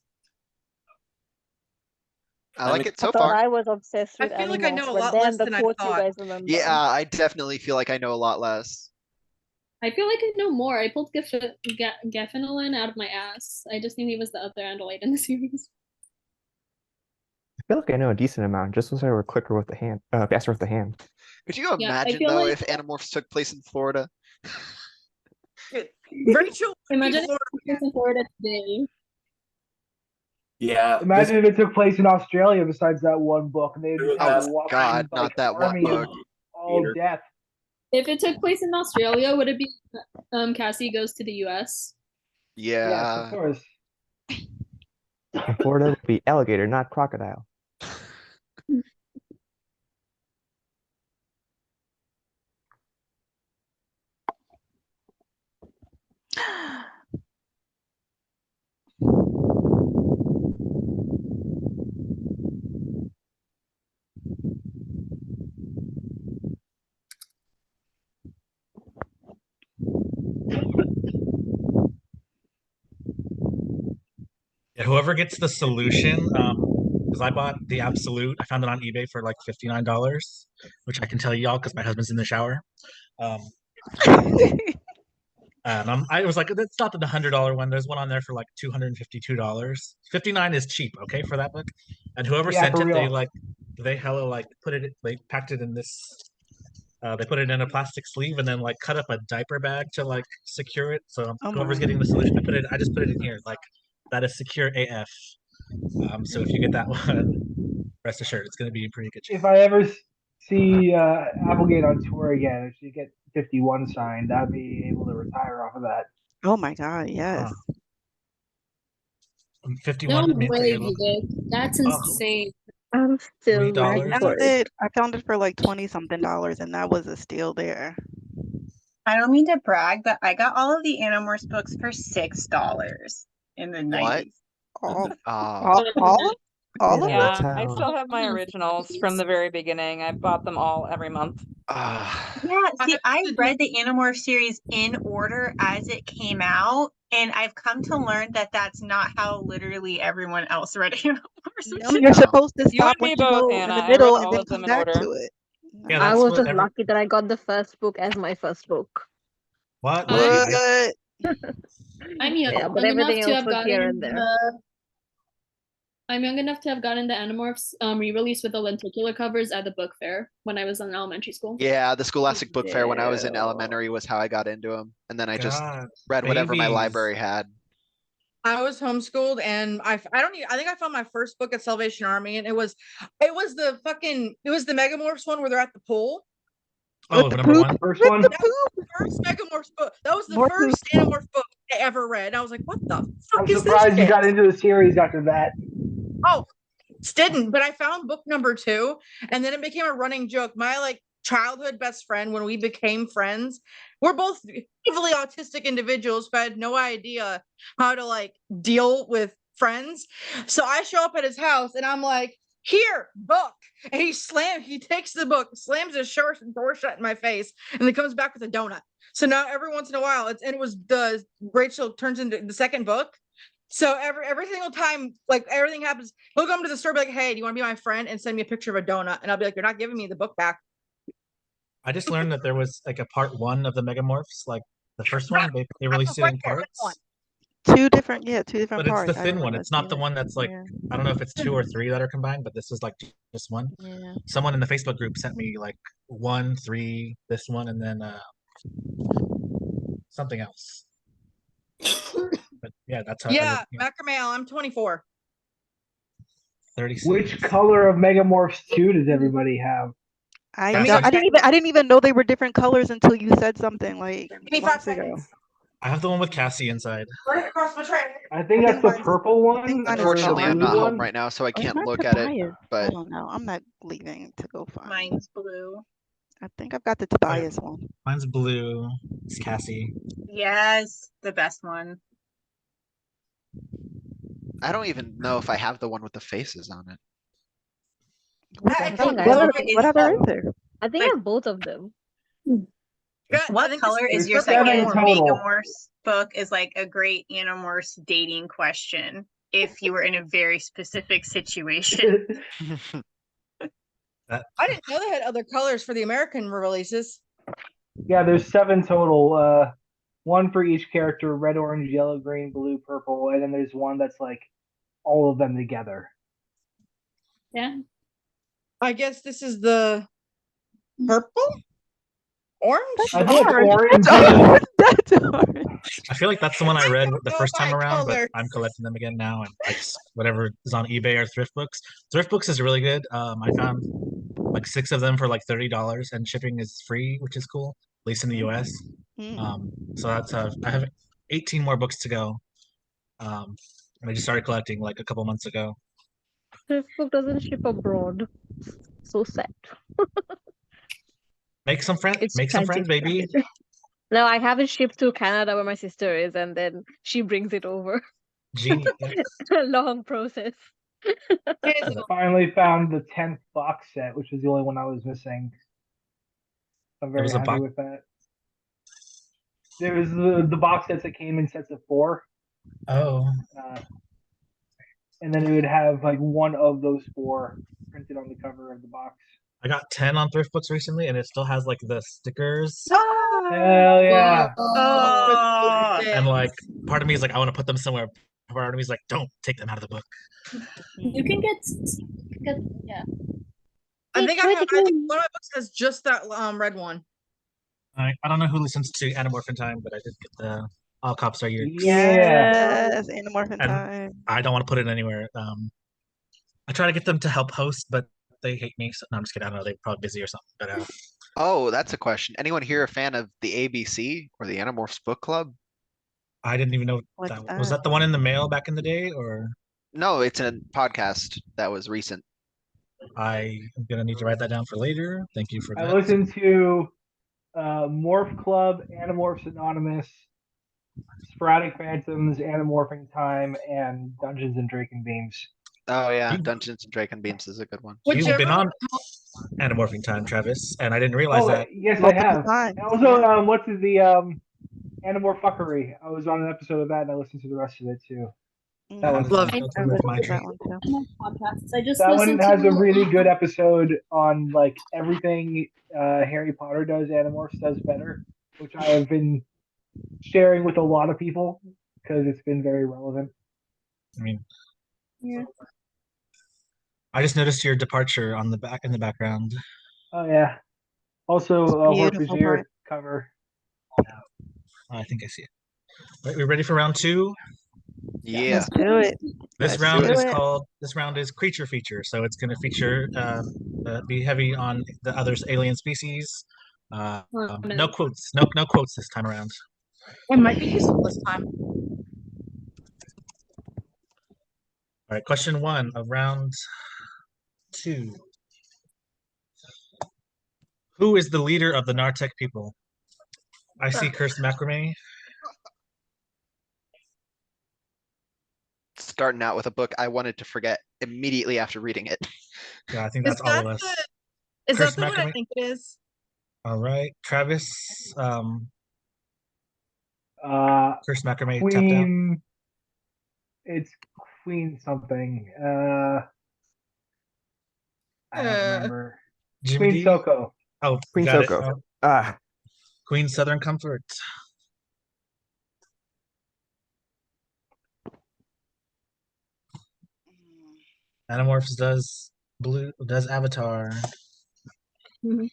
I like it I so thought far. I was obsessed I with feel like I know animorphs, a but lot damn, less the than I quotes you thought. guys remember. Yeah, I definitely feel like I know a lot less. I feel like I know more. I pulled Geffenolin out of my ass. I just knew he was the other android in the series. I feel like I know a decent amount just as I were quicker with the hand, faster with the hand. Could you Yeah, I imagine feel though like- if Animorphs took place in Florida? Rachel, Imagine if it took place in Florida today. Yeah. Imagine if it took place in Australia besides that one book and they just had Oh walking, God, like, not that one army of book. all death. If it took place in Australia, would it be Cassie goes to the US? Yes, Yeah. of course. In Florida, it would be alligator, not crocodile. Yeah, whoever gets the solution, because I bought the absolute, I found it on eBay for like $59, which I can tell y'all because my husband's in the shower. And I was like, that's not the $100 one. There's one on there for like $252. 59 is cheap, okay, for that book. And whoever Yeah, sent for it, real. they hella like they packed it in this. They put it in a plastic sleeve and then like cut up a diaper bag to like secure it. So Oh whoever's my. getting the solution, I just put it in here. Like that is secure AF. So if you get that one, rest assured it's going to be in pretty good shape. If I ever see Applegate on tour again, if she get 51 signed, I'd be able to retire off of that. Oh my God, yes. 51 No means that way, you're looking. Vic. That's Oh. insane. I'm still $3. looking for it. I found it for like 20 something dollars, and that was a steal there. I don't mean to brag, but I got all of the Animorphs books for $6 in the What? 90s. All All of yeah, them? I still have my originals from the very beginning. I bought them all every month. Yeah, see, I read the Animorph series in order as it came out, and I've come to learn that that's not how literally everyone else read Animorphs. You're supposed to You stop and me once you both, go Hannah. in the I middle read and all then of them come in back order. to it. Yeah, I that's was what just every- lucky that I got the first book as my first book. What? What? I'm young, Yeah, but young enough everything to else have was here gotten and there. I'm young enough to have gotten the Animorphs re-release with the lenticular covers at the book fair when I was in elementary school. Yeah, the Scholastic Book Fair when I was in elementary was how I got into them, and then I just God, read whatever my babies. library had. I was homeschooled and I think I found my first book at Salvation Army and it was the Megamorphs one where they're at the pool. Oh, number one. First one. That was the first Megamorphs book. That was the More first Animorph book I ever read. And I was like, what the fuck I'm is surprised this you shit? got into the series after that. Oh, didn't, but I found book number 2 and then it became a running joke. My like childhood best friend, when we became friends, we're both heavily autistic individuals who had no idea how to like deal with friends. So I show up at his house and I'm like, here, book. And he takes the book, slams his door shut in my face, and then comes back with a donut. So now every once in a while, it was the Rachel turns into the second book. So every single time, like everything happens, he'll come to the store, be like, "Hey, do you want to be my friend?" and send me a picture of a donut, and I'll be like, "You're not giving me the book back." I just learned that there was like a part 1 of the Megamorphs, like the first one. They released it in parts. Two different But parts. it's the I thin remember one. It's not the seeing it. one that's like Yeah. I don't know if it's 2 or 3 that are combined, but this is like just one. Yeah. Someone in the Facebook group sent me like 1, 3, this one, and then something else. But yeah, that's how. Yeah, macrame. I'm 24. 36. Which color of Megamorphs 2 does everybody have? I That's don't, like- I didn't even know they were different colors until you said something like Give me 5 months ago. seconds. I have the one with Cassie inside. Right across my track. I think I that's think the mine's- purple one. mine is or Unfortunately, the I'm blue not one. home right now, so I It's can't not look at it. Tobias. I But don't know. I'm not leaving to go find. Mine's blue. I think I've got the Tobias one. Mine's blue. It's Cassie. Yes, the best one. I don't even know if I have the one with the faces on it. I think don't I know. have What other is there? I think I have both of them. What color is your There's 7 second total. Megamorphs book is like a great Animorphs dating question if you were in a very specific situation. I didn't know they had other colors for the American releases. Yeah, there's 7 total. One for each character: red, orange, yellow, green, blue, purple, and then there's one that's like all of them together. Yeah. I guess this is the purple? Orange? I think it's orange. That's orange. I feel like that's the one I read the know first time my around, but colors. I'm collecting them again now, and I just whatever is on eBay or Thrift Books. Thrift Books is really good. I found like 6 of them for like $30, and shipping is free, which is cool, at least in the US. So that's I have 18 more books to go. And I just started collecting like a couple months ago. Thrift book doesn't ship abroad. So sad. Make some friends, It's make some friends, tragic. baby. No, I have it shipped to Canada where my sister is, and then she brings it over. Genius. Long process. I finally found the 10th box set, which was the only one I was missing. I'm very was a happy box- with that. There was the box sets that came in sets of 4. Oh, And then it would have like one of those 4 printed on the cover of the box. I got 10 on Thrift Books recently, and it still has like the stickers. Hell yeah. Oh, And like part of me is like, I want to put them somewhere. Part of me is like, don't take them out of the book. You can get yeah. I think one of my books has just that red one. I don't know who listens to Animorphin Time, but I did get the All Cops Are Your Yes, Animorphin And Time. I don't want to put it anywhere. I try to get them to help host, but they hate me. So no, I'm just kidding. I don't know. They're probably busy or something. But Oh, that's a question. Anyone here a fan of the ABC or the Animorphs Book Club? I didn't even know What's that was that the one in the mail back in the day, or No, it's a podcast that was recent. I am gonna need to write that down for later. Thank you for I that. listened to Morph Club, Animorphs Anonymous, Sporadic Phantoms, Animorphing Time, and Dungeons and Drake and Beams. Oh yeah, Dungeons and Drake and Beams is a good one. You've been on Animorphing Time, Travis, and I didn't realize that. Yes, I Multiple have. times, And also, what's the Animorph Fuckery? I was on an episode of that, and I listened to the rest of it too. That was Love I listened to that one too. podcasts. I just that one listened has to a really good episode on like everything Harry Potter does, Animorphs does better, which I have been sharing with a lot of people because it's been very relevant. I mean, Yeah. I just noticed your departure on the back in the background. Oh yeah. Also, a Beautiful Horfagir part. cover. I think I see it. Right, we ready for round 2? Yeah. Let's do it. This Let's round do is it. called. This round is creature feature, so it's going to feature be heavy on the other's alien species. No quotes. No quotes this time around. It might be useful this time. All right, question 1 of round 2. Who is the leader of the Nartek people? I see cursed macrame. Starting out with a book I wanted to forget immediately after reading it. Yeah, I think Is that's all of that us. Is Cursed that the one I macrame? think it is? All right, Travis. Cursed macrame tapped out. Queen. It's Queen something. I don't remember. Jimmy Queen D? Soko. Oh, Queen got it. Soko. Oh, Queen Southern Comfort. Animorphs does Avatar. Mhm.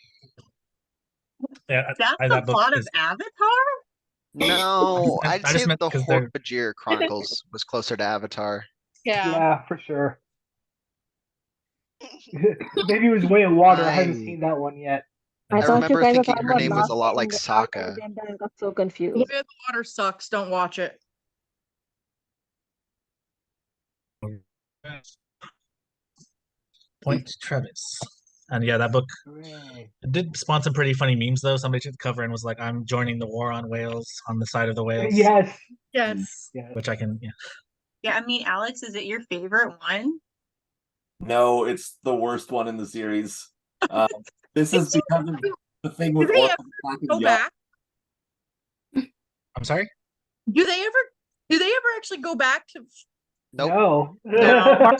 Yeah, that's that the book plot of is- Avatar? No, I I'd just say meant the 'cause they're- Horfagir Chronicles was closer to Avatar. Yeah. Yeah, for sure. Maybe it was Way of Water. I haven't I- seen that one yet. I thought you remember guys were thinking talking her about name was a lot Nazca like and the arc, Sokka. and then I got so confused. Way of the Water sucks. Don't watch it. Point Travis. And yeah, that book it did spawn some pretty funny memes though. Somebody took the cover and was like, "I'm joining the war on whales on the side of the whales." Yes. Yes. Which I can, yeah. Yeah, I mean, Alex, is it your favorite one? No, it's the worst one in the series. This is because of the thing with Do they Orphan ever Black and go Yacht. back? I'm sorry. Do they ever actually go back to? No. No.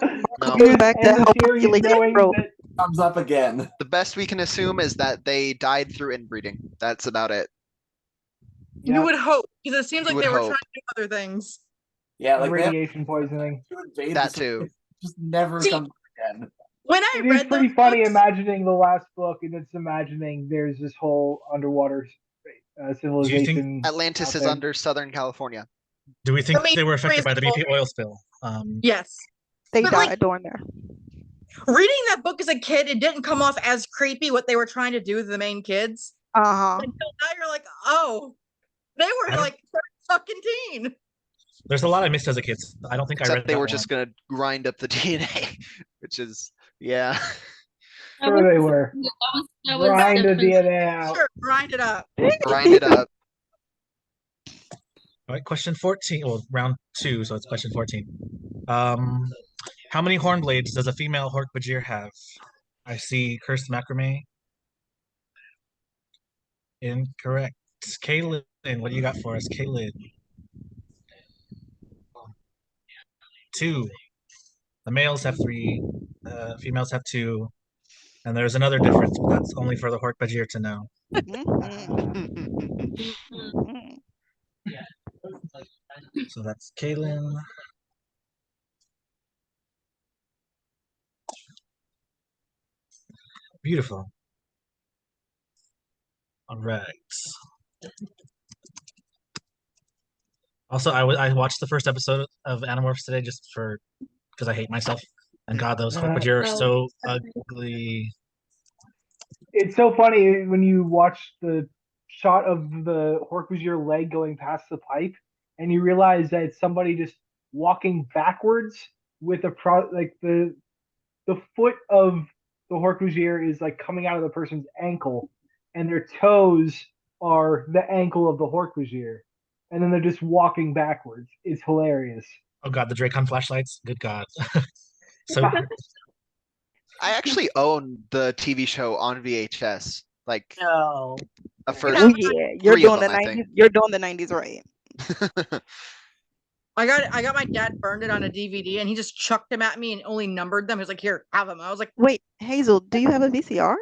Because Back end the series knowing that Comes up again. The best we can assume is that they died through inbreeding. That's about it. You would hope, because it seems You like they would were hope. trying to do other things. Yeah, like they have radiation poisoning. to invade That the too. surface, just never See, comes up again. When I It is read pretty those funny books, imagining the last book and it's imagining there's this whole underwater civilization. Atlantis out is there. under Southern California. Do we think I mean, they were affected by the BP reasonable. oil spill? yes. They But, died like, during there. Reading that book as a kid, it didn't come off as creepy what they were trying to do with the main kids. Uh-huh. Until now you're like, oh, they were like fucking teen. There's a lot I missed as a kid. I don't think I Except read they that were one. just gonna grind up the DNA, which is yeah. Sure they were. That was Grind the definitely- DNA out. Sure, grind it up. Grind it up. All right, question 14. Well, round 2, so it's question 14. How many horn blades does a female Hork-Bajir have? I see cursed macrame. Incorrect. Kaylin, what do you got for us, Kaylin? 2. The males have 3, females have 2, and there's another difference, but that's only for the Hork-Bajir to know. So that's Kaylin. Beautiful. All right. Also, I watched the first episode of Animorphs today just because I hate myself. And God, those Hork-Bajir are so ugly. It's so funny when you watch the shot of the Hork-Bajir leg going past the pipe, and you realize that it's somebody just walking backwards with the foot of the Hork-Bajir is like coming out of the person's ankle, and their toes are the ankle of the Hork-Bajir, and then they're just walking backwards. It's hilarious. Oh God, the Dracon flashlights. Good God. So I actually own the TV show on VHS. Like No. a first Oh yeah, you're 3 of doing the them, I 90s. think. You're doing the 90s right. I got my dad burned it on a DVD and he just chucked them at me and only numbered them. He was like, here, have them. I was like, Wait, Hazel, do you have a VCR?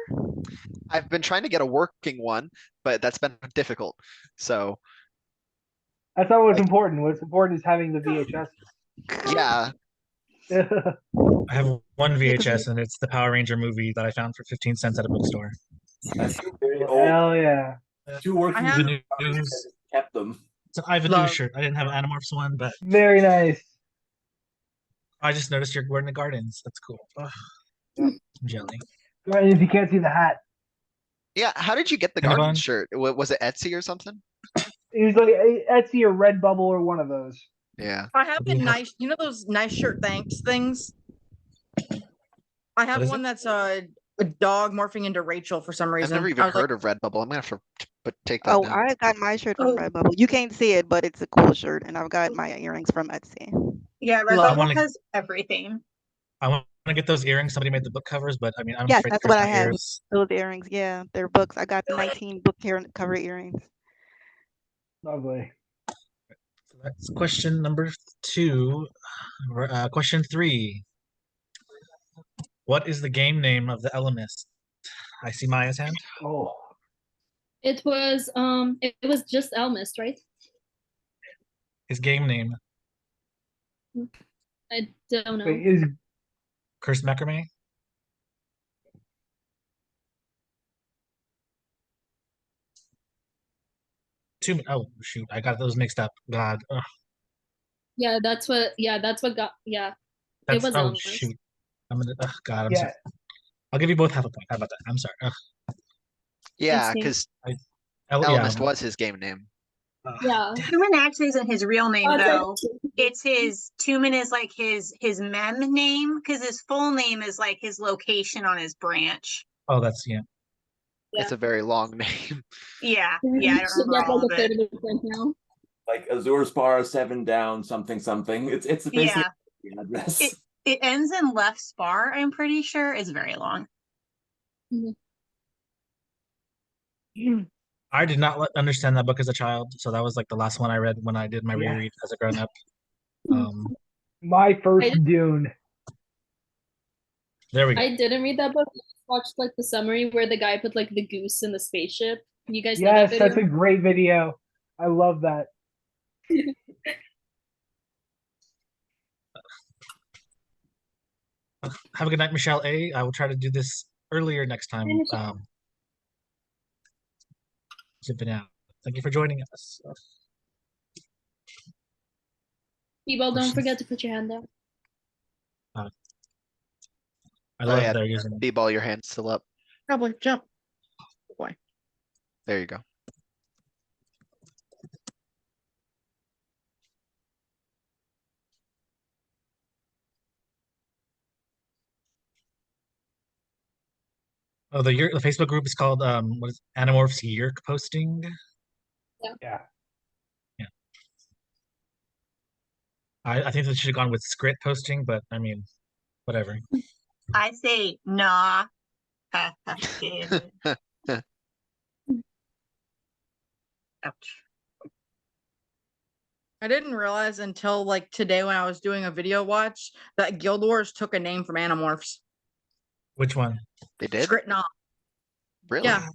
I've been trying to get a working one, but that's been difficult. So That's not what's important. What's important is having the VHS. yeah. I have one VHS, and it's the Power Ranger movie that I found for 15 cents at a bookstore. Hell yeah. 2 working I have- news kept them. It's an Ivan Love. shirt. I didn't have an Animorphs one, but Very nice. I just noticed you're wearing the Gardens. That's cool. Ugh. I'm jelly. Right, if you can't see the hat. Yeah, how did you get the Cinnabon? garden shirt? Was it Etsy or something? It was like Etsy or Redbubble or one of those. Yeah. I have the do you have? nice, those nice shirt thanks things. I have What is one that's a dog morphing into Rachel for some I've reason. never I even was like, heard of Redbubble. I'm gonna have to take that Oh, down. I got my shirt Oh. from Redbubble. You can't see it, but it's a cool shirt, and I've got my earrings from Etsy. Yeah, Love. Redbubble has everything. I want to get those earrings. Somebody made the book covers, but I mean, I'm Yes, afraid that's to what hurt I my have. ears. Those earrings, yeah, they're books. I got 19 book cover earrings. Lovely. So that's question number 2. Question 3. What is the game name of the Elemist? I see Maya's hand. Oh. It was just Elmist, right? His game name. I don't know. Wait, is Cursed Macrame? Oh shoot, I got those mixed up. God. Ugh. That's what got, yeah. That's, was oh Elmist. shoot. I'm gonna God, I'm yeah. I'll give you both half a point. How about that? I'm sorry. Ugh. Yeah, Thanks, because Yeah. Elemist was his game name. Yeah. Tumen actually isn't his real name Oh, it's though. like- It's his Tumen is like his mem name because his full name is like his location on his branch. Oh, that's yeah. It's a very long name. Yeah, yeah, I don't Should remember get all like of a it. third of the point now. Like Azure Spar, 7 down, something something. It's basically Yeah. the address. It ends in left spar, I'm pretty sure. It's very long. I did not understand that book as a child, so that was like the last one I read when I did my Yeah. reread as a grown up. My first Dune. There we go. I didn't read that book. I just watched like the summary where the guy put like the goose in the spaceship. You guys know that Yes, that's a video? great video. I love that. Have a good night, Michelle A. I will try to do this earlier next time. Hi, Michelle. Zipping out. Thank you for joining us. People, don't forget to put your hand down. I love their username. B-ball, your hand's still up. Probably jump. Boy. There you go. Oh, the Facebook group is called what is it? Animorphs Yerk posting. Yeah. I think they should have gone with Scrit posting, but I mean, whatever. I say nah. Ouch. I didn't realize until like today when I was doing a video watch that Guild Wars took a name from Animorphs. Which one? They did? Script-Gnaw. Really? Yeah.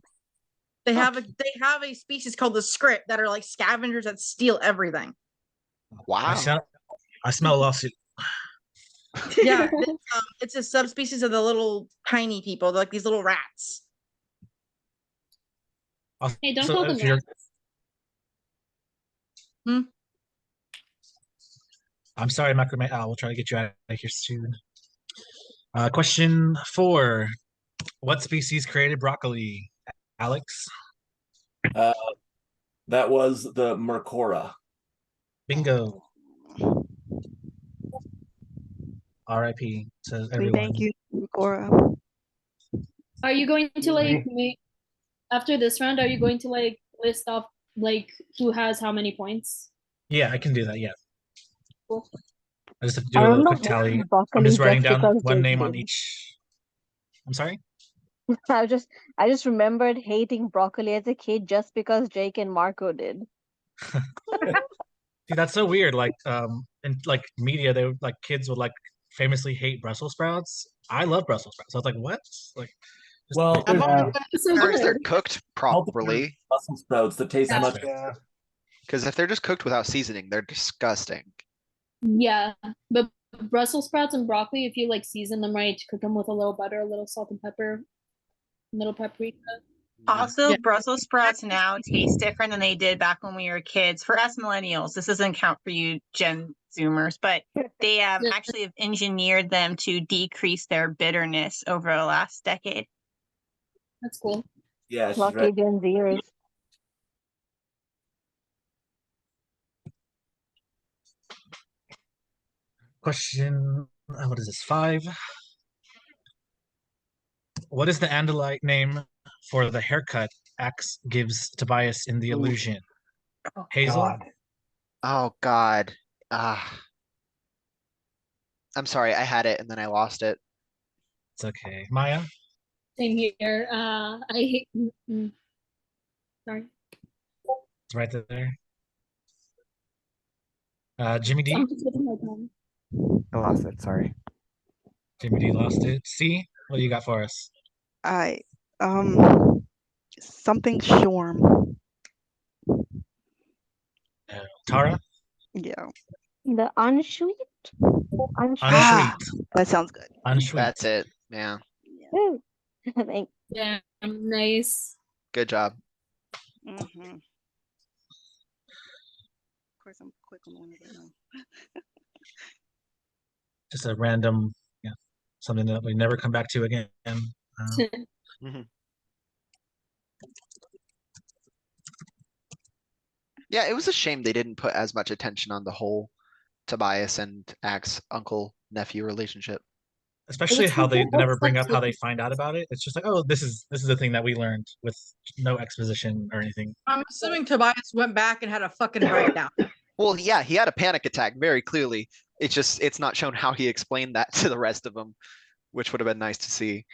They have a species called the Script that are like scavengers that steal everything. Wow. I smell a lawsuit. Yeah, it's a subspecies of the little tiny people, like these little rats. Hey, don't So call them if you're- rats. I'm sorry, Macrame. We'll try to get you out of here soon. Question 4. What species created broccoli? Alex? That was the Mercora. Bingo. R.I.P. to We everyone. thank you, Cora. Are you going to like make after this round? Are you going to like list off like who has how many points? Yeah, I can do that. Yeah. Cool. I just have to do I a little remember quick tally. hating I'm broccoli just writing just down because one they name on did. each. I'm sorry? I just remembered hating broccoli as a kid just because Jake and Marco did. See, that's so weird. Like, in like media, they would like kids would like famously hate Brussels sprouts. I love Brussels sprouts. I was like, what? Like, Well, I've there's always been So As long as they're good. cooked properly. Brussels sprouts that taste That's much. Yeah. Because if they're just cooked without seasoning, they're disgusting. Yeah, but Brussels sprouts and broccoli, if you like season them right, cook them with a little butter, a little salt and pepper, a little paprika. Also, Brussels sprouts now taste different than they did back when we were kids. For us millennials, this doesn't count for you Gen Zoomers, but they actually have engineered them to decrease their bitterness over the last decade. That's cool. Yeah, she's Lucky right. Gen Zers. question, what is this? 5. What is the Andalite name for the haircut Axe gives Tobias in The Illusion? Hazel? God. Oh God. I'm sorry, I had it and then I lost it. It's okay. Maya? Same here. I hate. Sorry. It's right there. Jimmy D? I'm just looking at my pen. I lost it. Sorry. Jimmy D lost it. C? What do you got for us? Something Shorm. Tara? Yeah. The unsweet? Unsweet. That sounds good. Unsweet. That's it. Yeah. Woo. Thank- Yeah, nice. Good job. Mm-hmm. Of course, I'm quick on the one right now. Just a random, yeah, something that we never come back to again. Mhm. Yeah, it was a shame they didn't put as much attention on the whole Tobias and Axe uncle nephew relationship. Especially how they something never else bring that's up how they really- find out about it. It's just like, oh, this is the thing that we learned with no exposition or anything. I'm assuming Tobias went back and had a fucking breakdown. Well, yeah, he had a panic attack very clearly. It's not shown how he explained that to the rest of them, which would have been nice to see.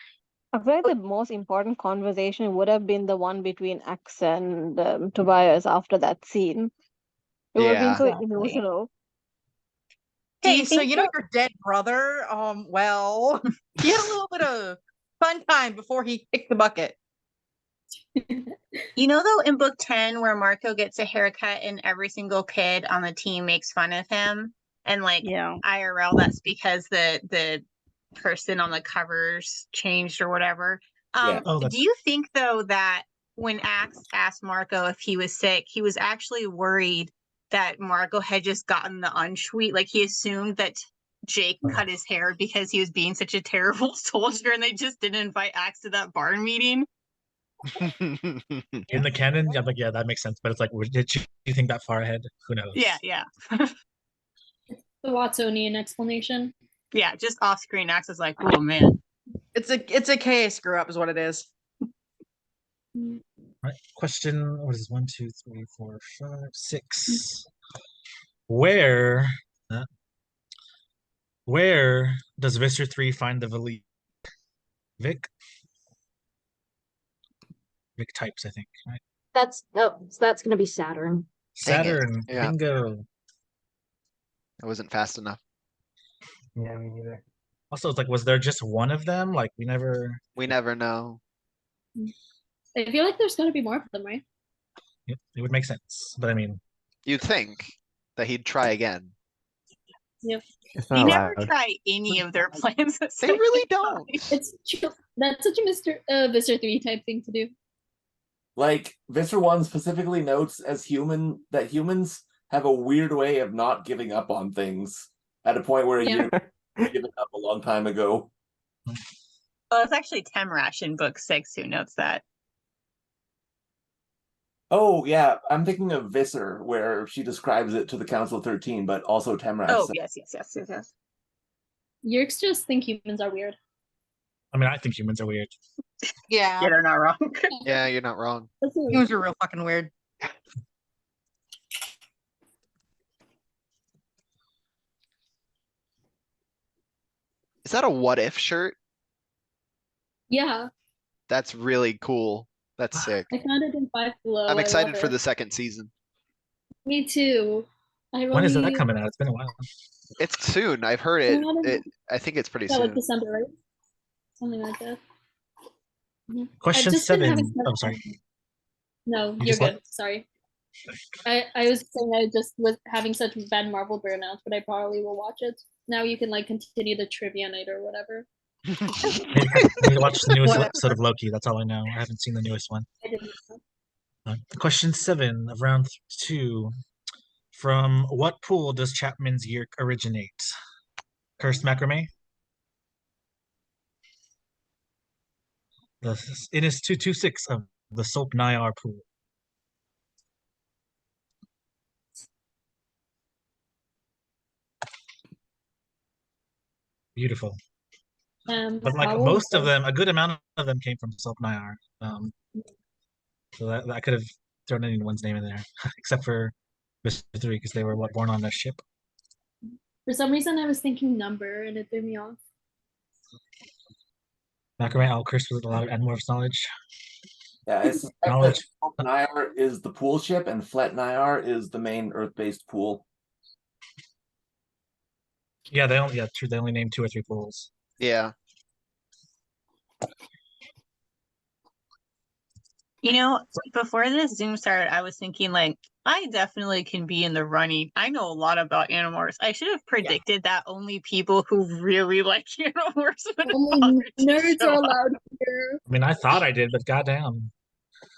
I feel like the most important conversation would have been the one between Axe and Tobias after that scene. It would have been Yeah. so Exactly. emotional. Do you Hey, so think you know that- your dead brother? Well, he had a little bit of fun time before he kicked the bucket. You know, though, in book 10, where Marco gets a haircut and every single kid on the team makes fun of him, and like Yeah. IRL, that's because the person on the covers changed or whatever. Yeah. Oh, Do that's you think though that when Axe asked Marco if he was sick, he was actually worried that Marco had just gotten the unsweet? Like he assumed that Jake cut his hair because he was being such a terrible soldier, and they just didn't invite Axe to that barn meeting. in the canon. Yeah, like yeah, that makes sense. But it's like, did you think that far ahead? Who knows? Yeah, yeah. The Watsonian explanation. Yeah, just off screen, Axe is like, oh man. It's a K screw up, is what it is. Right. Question. What is this? 1, 2, 3, 4, 5, 6. Where? Where does Visser 3 find the valise? Vic types, I think. Right. That's that's gonna be Saturn. Dang it. Saturn. Yeah. Bingo. It wasn't fast enough. Yeah, me neither. Also, it's like, was there just one of them? Like, we never. We never know. I feel like there's got to be more of them, right? It would make sense, but I mean, You'd think that he'd try again. Yep. It's They not never allowed. try any of their plans. They really don't. It's true. That's such a Visser 3 type thing to do. Like Visser 1 specifically notes that humans have a weird way of not giving up on things at a point where Yeah. you've given up a long time ago. Well, it's actually Temrash in book 6 who notes that. Oh yeah, I'm thinking of Visser, where she describes it to the Council of 13, but also Temrash. Oh, said- yes. Yerks just think humans are weird. I mean, I think humans are weird. Yeah. Yeah, they're not wrong. Yeah, you're not wrong. Humans are real fucking weird. Is that a what if shirt? Yeah, That's really cool. That's sick. I found it in Five Below. I'm I excited love for it. the second season. Me too. When is that coming out? It's been a while. It's soon. I've heard it. Not in- I think it's pretty Yeah, like soon. December, right? Something like that. Mhm. I've Question just been 7. having Oh, sorry. No, You you're just good. what? Sorry. I was saying I just was having such bad Marvel burnouts, but I probably will watch it. Now you can like continue the trivia night or whatever. I need to watch the newest Whatever. episode of Loki. That's all I know. I haven't seen the newest one. I didn't know. Question 7 of round 2. From what pool does Chapman's Yerk originate? Cursed macrame? It is 226 of the Soap Nyar pool. Beautiful. But like Owl most of was- them, a good amount of them came from Soap Nyar. So that could have thrown anyone's name in there, except for Mr. 3, because they were born on a ship. For some reason, I was thinking number, and it threw me off. Macrame owl cursed with a lot of animorphs knowledge. Yeah, I suspect that Knowledge. Nyar is the pool ship and Flet Nyar is the main Earth-based pool. Yeah, true. They only named 2 or 3 pools. Yeah. You know, before this Zoom started, I was thinking like, I definitely can be in the running. I know a lot about Animorphs. I should have predicted that only people who really like Animorphs would have Only bothered to nerds show are up. allowed here. I mean, I thought I did, but goddamn.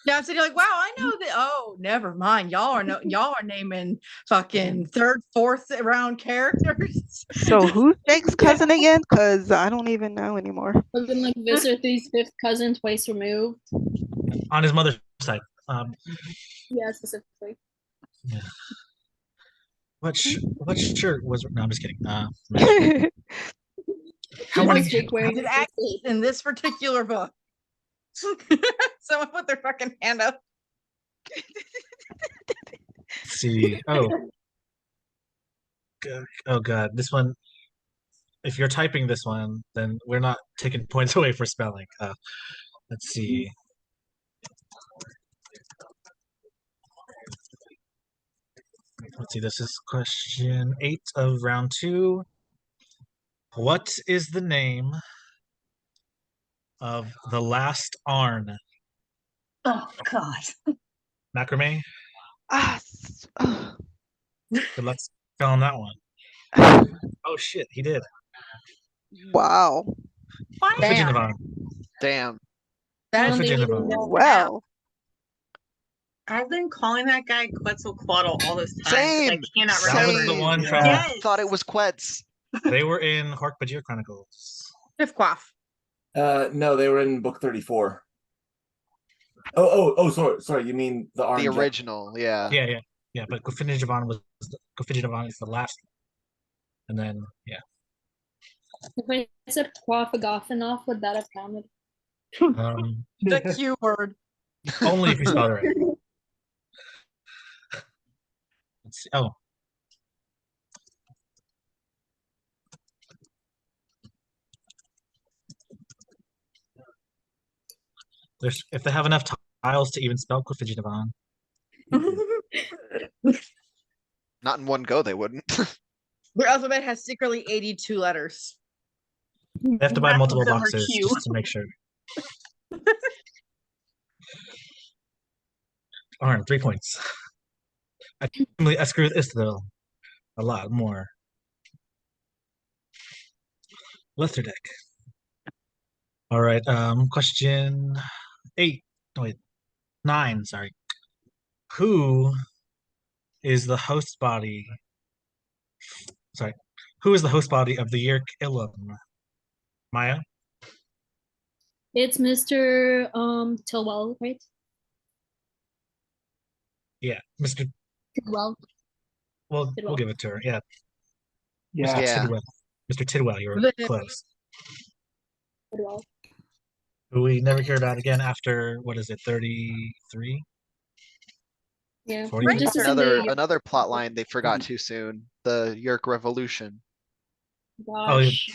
Yeah, I'm sitting here like, wow, I know that. Oh, never mind. Y'all are naming fucking third, fourth round characters. So who's Jake's cousin again? Because I don't even know anymore. Wasn't like Visser 3's fifth cousin twice removed. On his mother's side. Yeah, specifically. Yeah. What shirt was? No, I'm just kidding. How What many? is Jake wearing his accent in this particular book? Someone put their fucking hand up. Let's see. Oh god, this one. If you're typing this one, then we're not taking points away for spelling. Let's see. Let's see. This is question 8 of round 2. What is the name of the last Arn? Oh God. Macrame. Oh. Good luck spelling that one. Oh shit, he did. Wow. Damn. Well. I've been calling that guy Quetzalcoatl all this time. Same. I cannot That remember. was the one from. Yes. Thought it was Quetz. They were in Hork-Bajir Chronicles. Quaff. No, they were in book 34. Sorry. You mean the orange? The original, yeah. Yeah. But Gofinijavan is the last one. And then If I said Quaffagathanoff, would that have counted? The Q word. Only if you spell it right. Let's see. Oh. If they have enough tiles to even spell Quiffigidavan. Not in one go, they wouldn't. Their alphabet has secretly 82 letters. They have to buy multiple boxes just to make sure. Arn, 3 points. I screwed Isthil a lot more. Lester deck. All right. Question 8. No, wait. 9. Sorry. Who is the host body? Sorry. Who is the host body of the Yerk Ilum? Maya? It's Mr. Tilwell, right? Yeah, Mr. Tidwell. We'll Tidwell. give it to her. Yeah. Yeah. Mr. Yeah. Tidwell. Mr. Tidwell, you were close. Tidwell. Who we never hear about again after, what is it, 33? Yeah. 40? Just Another plot line they forgot too soon. The Yerk Revolution. Gosh.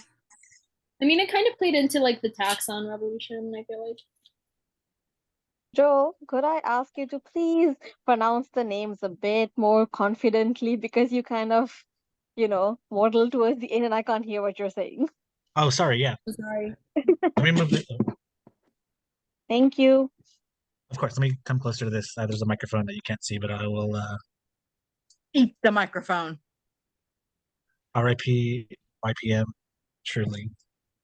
I mean, it kind of played into like the Taxon Revolution, I feel like. Joe, could I ask you to please pronounce the names a bit more confidently because you kind of, waddle towards the end and I can't hear what you're saying. Oh, sorry, yeah. Sorry. Let me move it. Thank you. Of course, let me come closer to this. There's a microphone that you can't see, but I will Eat the microphone. RIP, YPM, truly.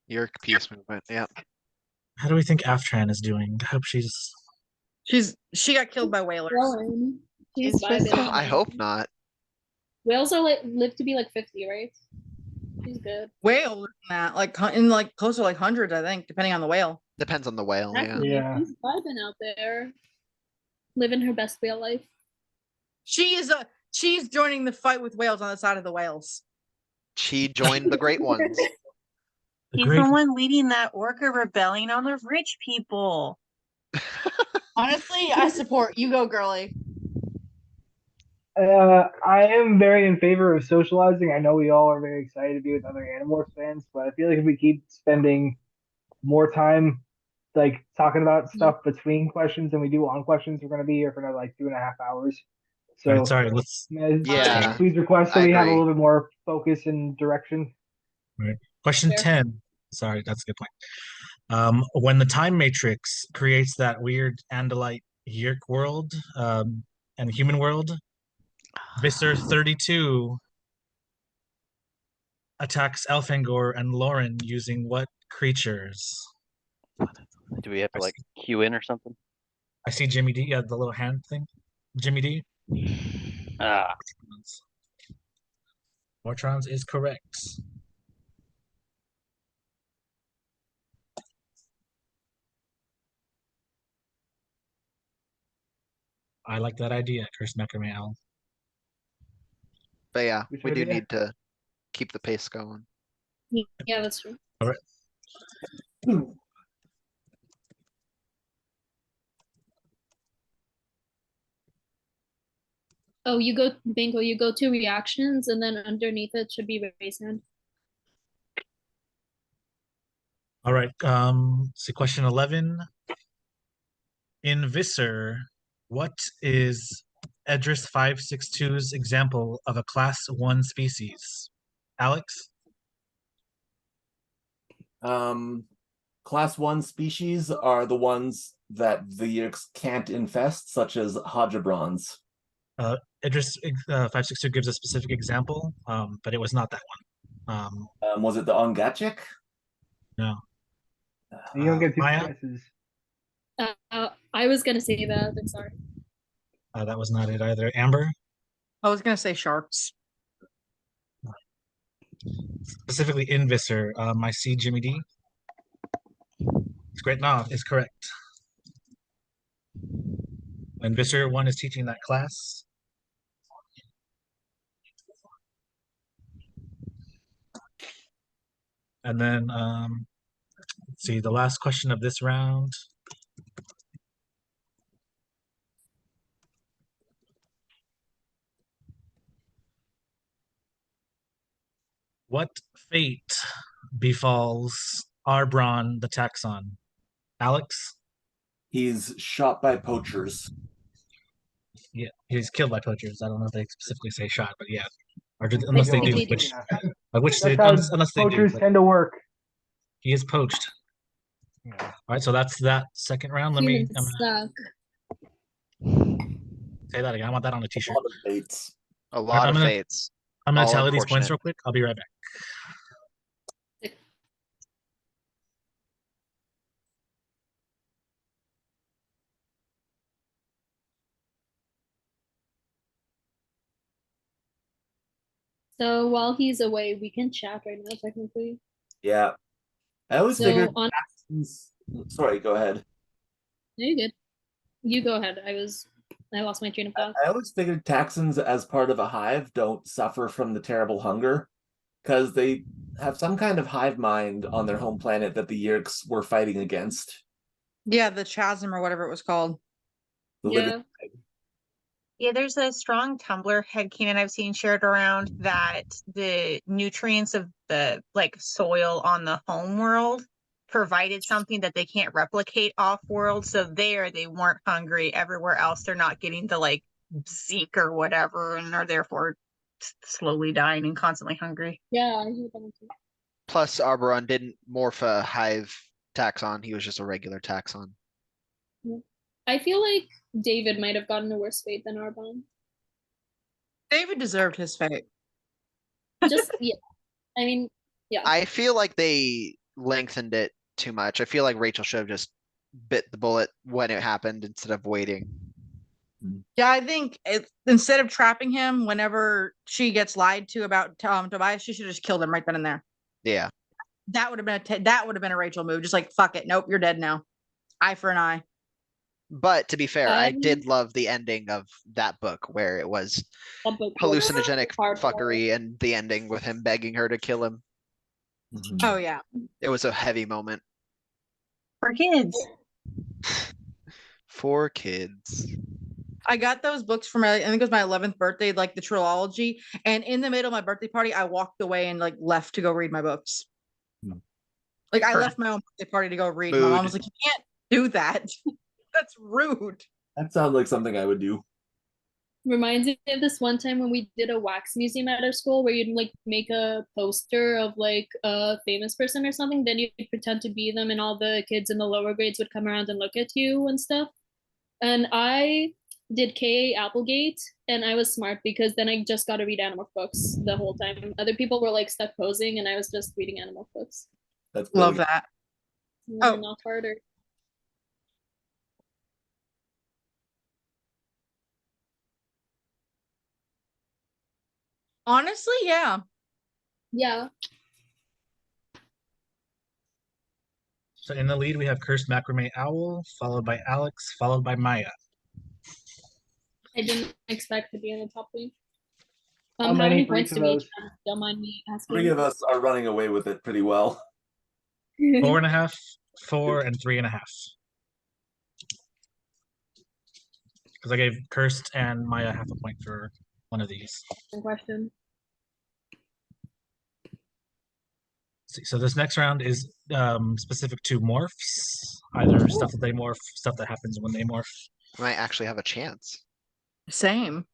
Yerk Peace Movement, yeah. How do we think Aftran is doing? I hope she got killed by whalers. She's vibing. I hope not. Whales are live to be like 50, right? She's good. Way older than that, like close to like hundreds, I think, depending on the whale. Depends on the whale, Exactly. yeah. She's vibing out there, living her best whale life. She's joining the fight with whales on the side of the whales. She joined the great ones. He's the one leading that orca rebellion on the rich people. Honestly, I support you. Go, girly. I am very in favor of socializing. I know we all are very excited to be with other Animorphs fans, but I feel like if we keep spending more time like talking about stuff between questions and we do on questions, we're gonna be here for another like 2.5 hours. So Right, sorry, let's please request so I we have a agree. little bit more focus and direction. Right. Question 10. Sorry, that's a good point. When the time matrix creates that weird Andalite Yerk world and human world, Visser 32 attacks Elfangor and Lauren using what creatures? Do we have to like cue in or something? I see Jimmy D. Yeah, the little hand thing. Jimmy D. Mortrons is correct. I like that idea, Curse Macrame Owl. But yeah, Which we do idea? need to keep the pace going. Yeah, that's true. All right. Oh, you go, Bingo, you go to reactions, and then underneath it should be raise hand. All right. So question 11. In Visser, what is Edris 562's example of a class 1 species? Alex? Class 1 species are the ones that the Yurks can't infest, such as Hodgebrons. Idris 562 gives a specific example, but it was not that one. Was it the Ongachik? No. You don't get two Maya? guesses. I was gonna say that. I'm sorry. That was not it either. Amber? I was gonna say sharks. Specifically in Visser, I see Jimmy D. It's great. No, is correct. And Visser 1 is teaching that class. And then, let's see, the last question of this round. What fate befalls Arbron the Taxon? Alex? He's shot by poachers. Yeah, he's killed by poachers. I don't know if they specifically say shot, but yeah. Or unless they do, which That's they, how unless they do. poachers But tend to work. he is poached. All right, so that's that second round. Let me Humans suck. say that again. I want that on a t-shirt. A lot of fates. A lot of fates. I'm gonna All tally these points unfortunate. real quick. I'll be right back. So while he's away, we can chat right now, technically. Yeah. I always So figured on. Sorry, go ahead. No, you're good. You go ahead. I lost my train of thought. I always figured Taxons as part of a hive don't suffer from the terrible hunger because they have some kind of hive mind on their home planet that the Yurks were fighting against. Yeah, the chasm or whatever it was called. The living Yeah, there's a strong Tumblr headcanon I've seen shared around that the nutrients of the soil on the home world provided something that they can't replicate off world. So there they weren't hungry. Everywhere else they're not getting the zinc or whatever and are therefore slowly dying and constantly hungry. Yeah, I hear that too. Plus, Arboron didn't morph a hive taxon. He was just a regular taxon. I feel like David might have gotten a worse fate than Arbon. David deserved his fate. Just yeah. I mean, yeah. I feel like they lengthened it too much. I feel like Rachel should have just bit the bullet when it happened instead of waiting. Yeah, I think instead of trapping him whenever she gets lied to about Tobias, she should have just killed him right then and there. Yeah. That would have been a Rachel move. Just like, fuck it. Nope, you're dead now. Eye for an eye. But to be fair, I did love the ending of that book where it was hallucinogenic fuckery and the ending with him begging her to kill him. Oh yeah. It was a heavy moment. For kids. For kids. I got those books for I think it was my 11th birthday, like the trilogy. And in the middle of my birthday party, I walked away and left to go read my books. I left my own birthday party to go read. My mom was like, you can't do that. That's rude. That sounds like something I would do. Reminds me of this one time when we did a wax museum at our school where you'd make a poster of a famous person or something, then you'd pretend to be them and all the kids in the lower grades would come around and look at you and stuff. And I did K.A. Applegate and I was smart because then I just got to read animal books the whole time. Other people were stuck posing and I was just reading animal books. Love that. Not harder. Honestly, yeah. Yeah. So in the lead, we have Cursed Macrame Owl, followed by Alex, followed by Maya. I didn't expect to be in the top three. How How many many for points each do of we those? each have? Don't mind me asking. 3 of us are running away with it pretty well. 4.5, 4, and 3.5. Because I gave Cursed and Maya half a point for one of these. Question. So this next round is specific to morphs, either stuff that they morph, stuff that happens when they morph. I might actually have a chance. Same.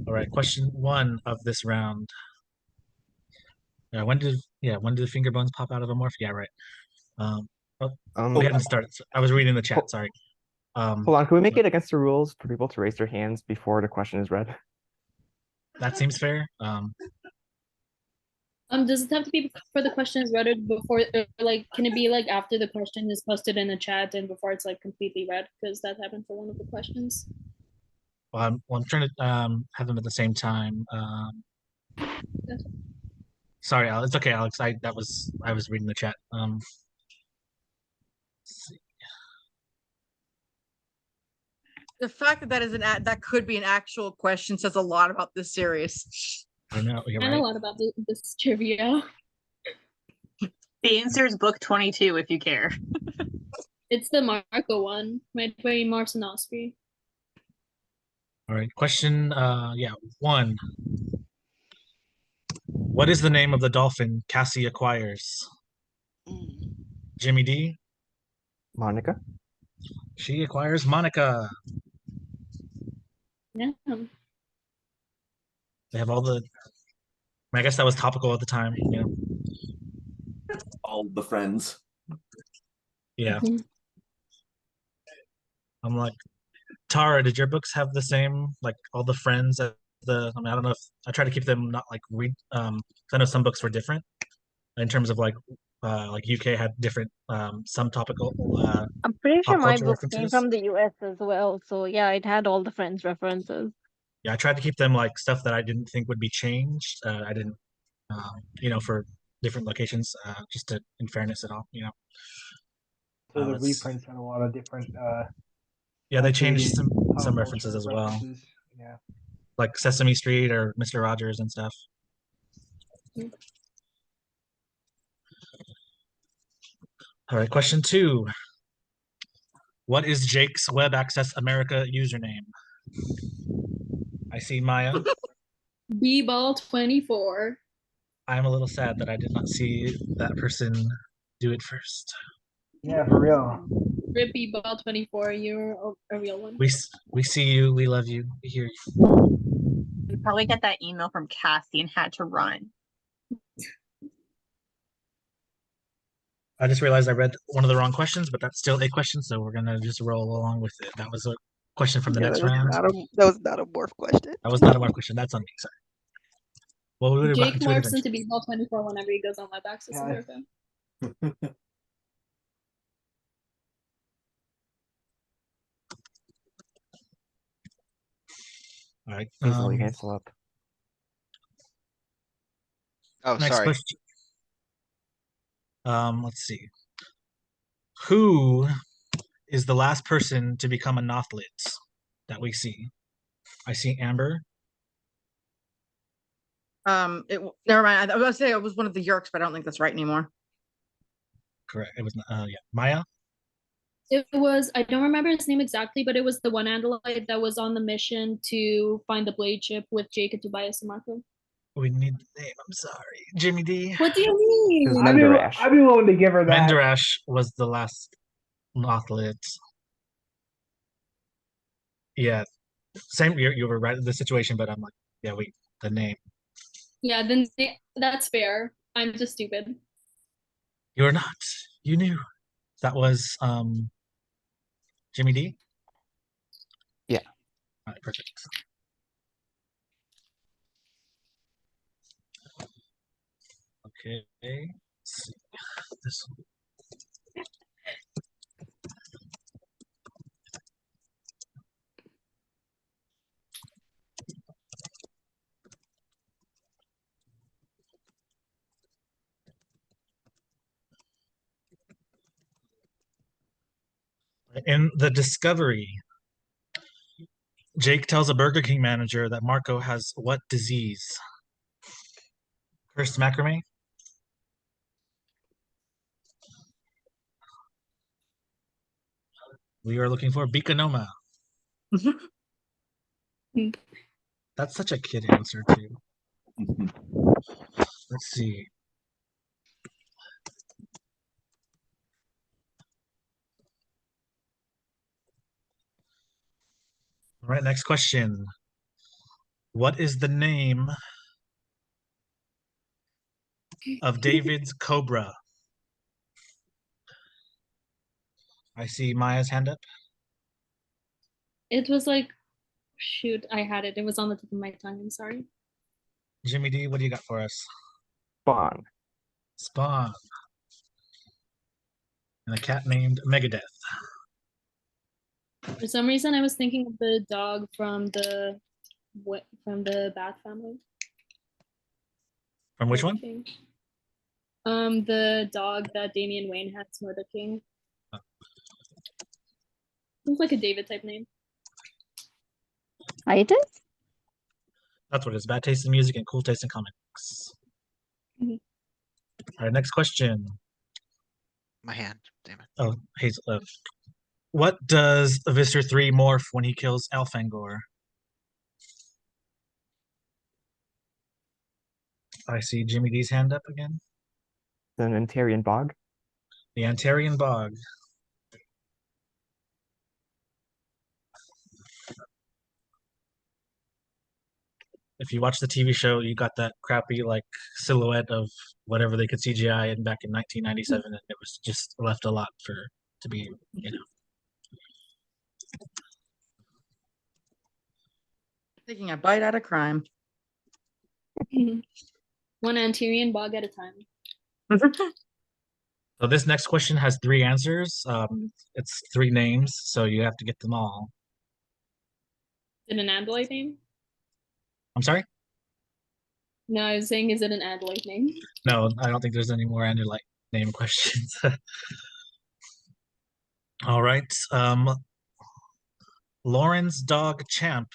All right, question 1 of this round. When did the finger bones pop out of a morph? Yeah, right. We hadn't started. I was reading the chat. Sorry. Hold on, can we make it against the rules for people to raise their hands before the question is read? That seems fair. Does it have to be for the question is read before, or like, can it be like after the question is posted in the chat and before it's like completely read? Because that happened for one of the questions. Well, I'm trying to have them at the same time. Sorry, Alex. It's okay, Alex. I was reading the chat. Let's see. The fact that that could be an actual question says a lot about this series. I know you're I know a lot about this trivia. The answer is book 22 if you care. It's the Marco one, made by Marcinowski. All right. Question 1. What is the name of the dolphin Cassie acquires? Jimmy D. Monica. She acquires Monica. Yeah. They have all the. I guess that was topical at the time. Yeah. All the friends. Yeah. I'm like, Tara, did your books have the same, like all the friends at I don't know if I try to keep them not like I know some books were different in terms of like UK had different some topical I'm pretty sure pop my culture book came references. from the US as well, so yeah, it had all the Friends references. Yeah, I tried to keep them like stuff that I didn't think would be changed. I didn't, for different locations, just to in fairness at all, So the let's- reprints had a lot of different Yeah, they changed updated pop some culture references as well. references. Yeah. Like Sesame Street or Mr. Rogers and stuff. All right, question 2. What is Jake's Web Access America username? I see Maya. B-ball24. I'm a little sad that I did not see that person do it first. Yeah, for real. Rip B-ball24, you're a real one. We see you, we love you, we hear you. You probably got that email from Cassie and had to run. I just realized I read one of the wrong questions, but that's still a question, so we're gonna just roll along with it. That was a question from the next round. That was not a morph question. That was not a morph question. That's on me. Sorry. Well, we would have Jake gotten to a morphs different. into B-ball24 whenever he goes on Web Access America. All right. Hazel, your hand's still up. Oh, Next sorry. question. Let's see. Who is the last person to become a Nothlit that we see? I see Amber. Never mind. I was gonna say it was one of the Yerks, but I don't think that's right anymore. Correct. It was Maya. It was, I don't remember his name exactly, but it was the one Andalite that was on the mission to find the blade ship with Jake and Tobias and Marco. We need the name. I'm sorry. Jimmy D. What do you mean? I'd be willing to give her that. Mendarash was the last Nothlit. Yeah. Same, you were right in the situation, but I'm like, yeah, the name. Yeah, then that's fair. I'm just stupid. You're not. You knew. That was Jimmy D? Yeah. All right, perfect. Okay. Let's see. This In the Discovery, Jake tells a Burger King manager that Marco has what disease? Cursed macrame? We are looking for Bicanoma. That's such a kid answer, too. Let's see. All right, next question. What is the name of David's cobra? I see Maya's hand up. It was like, shoot, I had it. It was on the tip of my tongue. I'm sorry. Jimmy D, what do you got for us? Spawn. Spawn. And a cat named Megadeth. For some reason, I was thinking of the dog from the Bat family. From which one? King. The dog that Damian Wayne had, Smurder King. Oh. Seems like a David type name. Titus? That's what it is. Bad taste in music and cool taste in comics. Mhm. All right, next question. My hand, damn it. Oh, Hazel. What does Visser 3 morph when he kills Alfangor? I see Jimmy D's hand up again. The Antarian Bog. The Antarian Bog. If you watch the TV show, you got that crappy like silhouette of whatever they could CGI in back in 1997, and it was just left a lot to be, you know. Taking a bite out of crime. One Antarian bog at a time. So this next question has 3 answers. It's 3 names, so you have to get them all. Is it an Android name? I'm sorry? No, I was saying, is it an Android name? No, I don't think there's any more Android name questions. All right. Lauren's dog Champ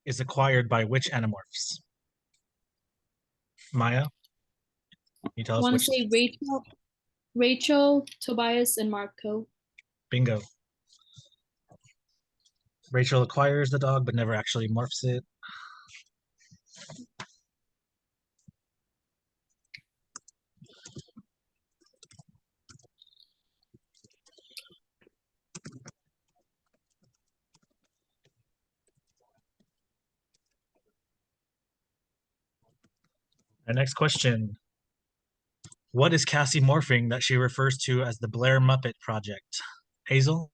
is acquired by which animorphs? Maya? Can you tell I us want which? to say Rachel, Tobias, and Marco. Bingo. Rachel acquires the dog but never actually morphs it. Our next question. What is Cassie morphing that she refers to as the Blair Muppet Project? Hazel?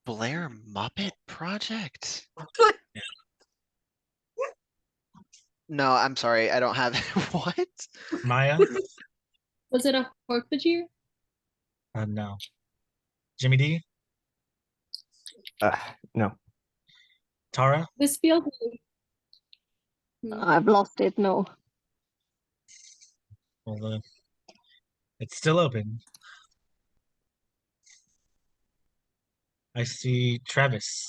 Blair Muppet Project? Yeah. No, I'm sorry, I don't have what? Maya? Was it a Hork-Bajir? No. Jimmy D? No. Tara? This feels I've lost it. No. Well, it's still open. I see Travis.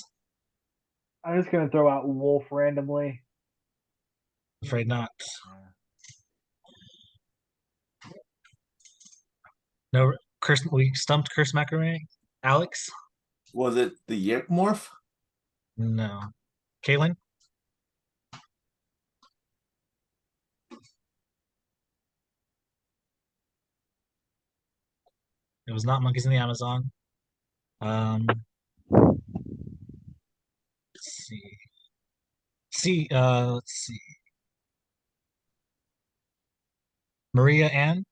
I'm just gonna throw out Wolf randomly. Afraid not. No, we stumped Curse Macrame. Alex? Was it the Yerk morph? No. Kaylin? It was not Monkeys in the Amazon. Let's see. Let's see. Maria Ann?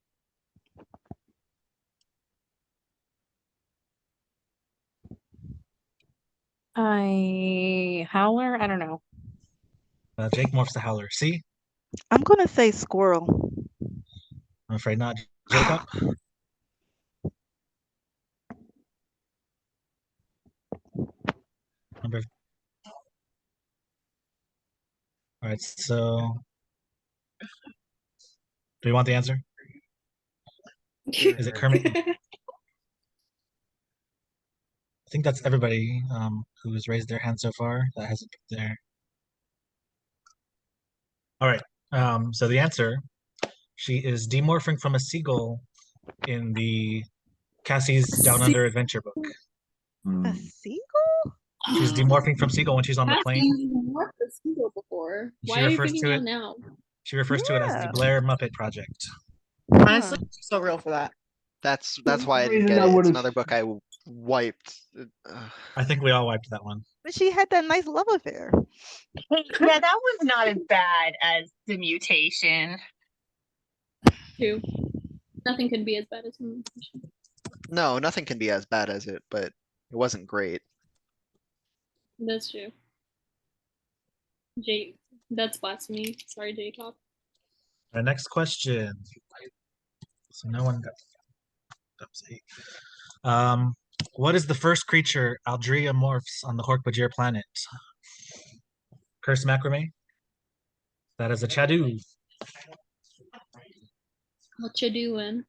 Howler? I don't know. Jake morphs the Howler. C? I'm gonna say squirrel. I'm afraid not. Jacob? Number. All right, so do you want the answer? Is it Kermit? I think that's everybody who has raised their hand so far that hasn't put there. All right. So the answer, she is demorphing from a seagull in the Cassie's Down Under adventure book. A seagull? She's demorphing from seagull when she's on the plane. You've worked the seagull before. Why are you figuring out now? She refers to it as the Blair Muppet Project. Honestly, so real for that. That's why I didn't reason get I it. It's would've- another book I wiped. I think we all wiped that one. But she had that nice love affair. Yeah, that was not as bad as the mutation. True. Nothing can be as bad as a mutation. No, nothing can be as bad as it, but it wasn't great. That's true. Jake, that's blasphemy. Sorry, Jacob. Our next question. So no one got. What is the first creature Aldrea morphs on the Hork-Bajir planet? Curse macrame. That is a Chadu. What you doing?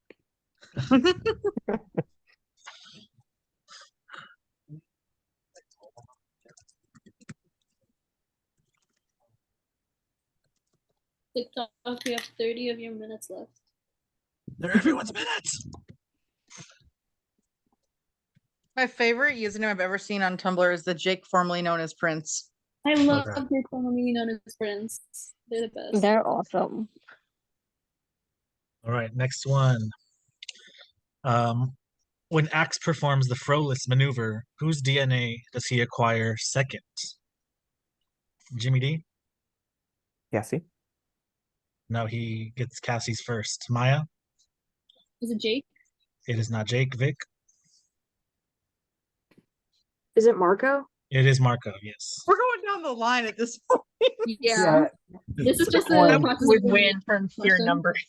TikTok, we have 30 of your minutes left. They're everyone's minutes. My favorite username I've ever seen on Tumblr is the Jake formerly known as Prince. I love your formerly known as friends. They're the best. They're awesome. All right, next one. When Axe performs the Froless maneuver, whose DNA does he acquire second? Jimmy D? Cassie? No, he gets Cassie's first. Maya? Is it Jake? It is not Jake. Vic? Is it Marco? It is Marco, yes. We're going down the line at this point. Yeah. This is just a process Would of win from sheer question. numbers.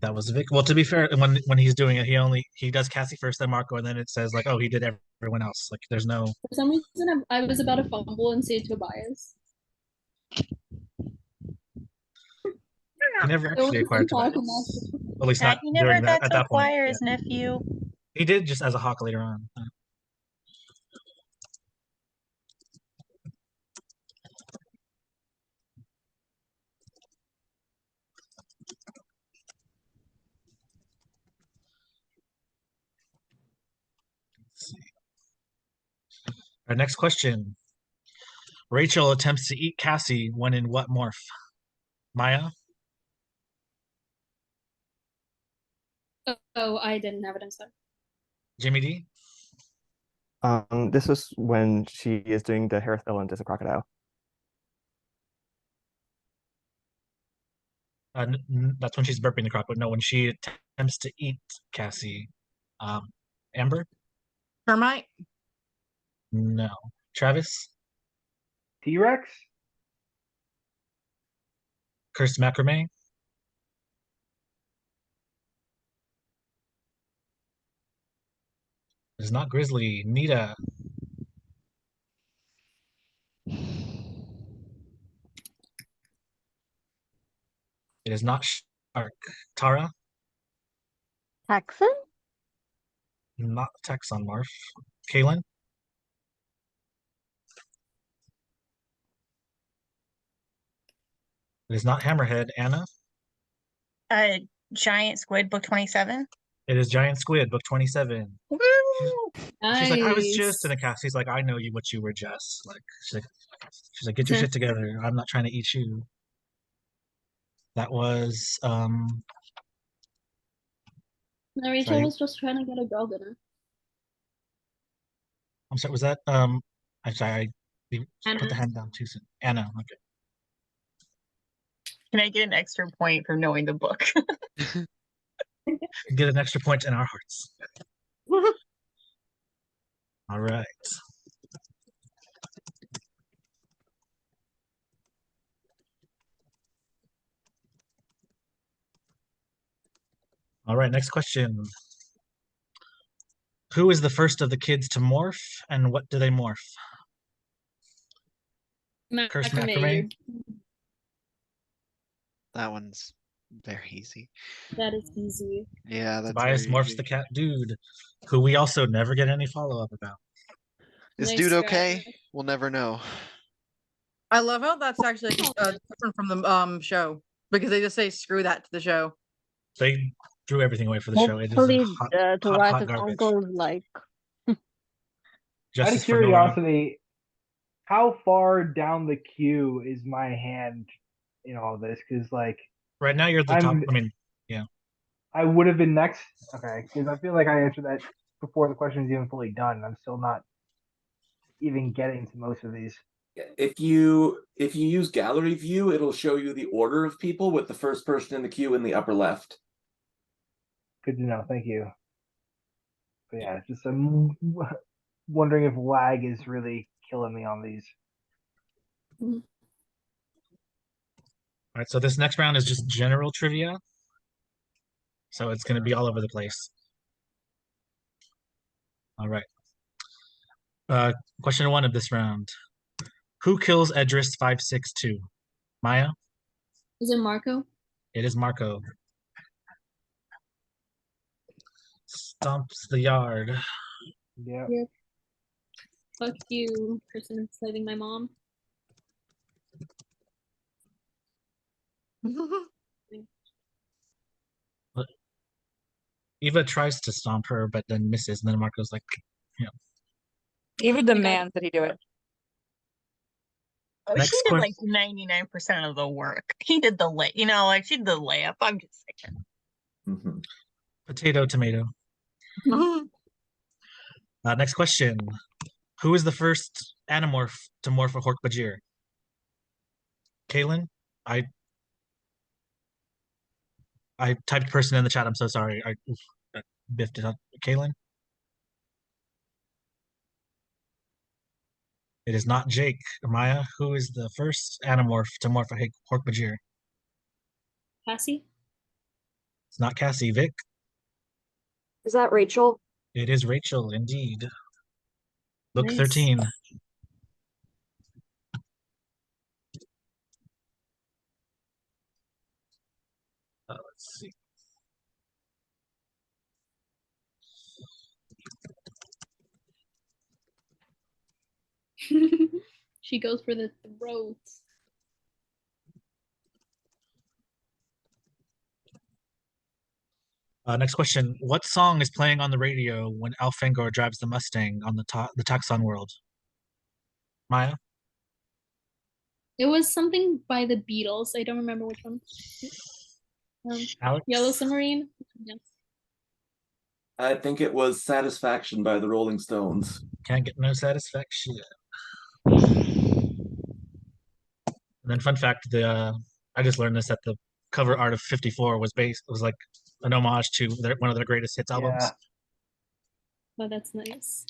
That was Vic. Well, to be fair, when he's doing it, he does Cassie first, then Marco, and then it says like, oh, he did everyone else. Like, there's no. For some reason, I was about to fumble and say Tobias. He never actually acquired Tobias. At least not He never during got that, at to that point. acquire his nephew. He did just as a hawk later on. Let's see. Our next question. Rachel attempts to eat Cassie when in what morph? Maya? Oh, I didn't have it inside. Jimmy D? This is when she is doing the Harith Element as a crocodile. That's when she's burping the crocodile. No, when she attempts to eat Cassie. Amber? Termite? No. Travis? T-Rex? Cursed macrame? It is not Grizzly. Nita? It is not Shark. Tara? Texan? Not Texon morph. Kaylin? It is not Hammerhead. Anna? Giant squid, book 27. It is Giant Squid, book 27. Woo! She's like, I was just in a cast. He's like, I know you what you were just. Like, she's like, get your shit together. I'm not trying to eat you. That was No, Rachel sorry. was just trying to get a girl dinner. I'm sorry, was that I'm sorry, I put the Anna. hand down too soon. Anna, okay. Can I get an extra point for knowing the book? Get an extra point in our hearts. All right. All right, next question. Who is the first of the kids to morph, and what do they morph? Cursed macrame? That one's very easy. That is easy. Yeah, that's Tobias very morphs easy. the cat dude, who we also never get any follow-up about. Is Nice dude try. okay? We'll never know. I love how that's actually different from the show because they just say screw that to the show. They threw everything away for the show. It is a Hopefully, hot Tobias' garbage. uncle's like. Out Justice of for Nora. curiosity, how far down the queue is my hand in all this? Because like Right now you're at the top. I mean, yeah. I would have been next. Okay, because I feel like I answered that before the question is even fully done. I'm still not even getting to most of these. If you use gallery view, it'll show you the order of people with the first person in the queue in the upper left. Good to know. Thank you. But yeah, it's just I'm wondering if lag is really killing me on these. All right, so this next round is just general trivia. So it's going to be all over the place. All right. Question 1 of this round. Who kills Edris 562? Maya? Is it Marco? It is Marco. Stomps the yard. Yeah. Yep. Fuck you, person saving my mom. Eva tries to stomp her, but then misses, and then Marco's like, you know. Eva demands that he do it. Oh, Next she did que- like 99% of the work. He did the like she did the layup. I'm just saying. Potato, tomato. Next question. Who is the first animorph to morph a Hork-Bajir? Kaylin? I typed person in the chat. I'm so sorry. I biffed it up. Kaylin? It is not Jake. Maya, who is the first animorph to morph a Hork-Bajir? Cassie? It's not Cassie. Vic? Is that Rachel? It is Rachel, indeed. Book Nice. 13. Let's see. She goes for the throat. Next question. What song is playing on the radio when Alfengor drives the Mustang on the Taxon world? Maya? It was something by the Beatles. I don't remember which one. Alex? Yellow Submarine? Yeah. I think it was Satisfaction by the Rolling Stones. Can't get no satisfaction. And then fun fact, I just learned this, that the cover art of 54 was like an homage to one of their greatest hits albums. Oh, that's nice.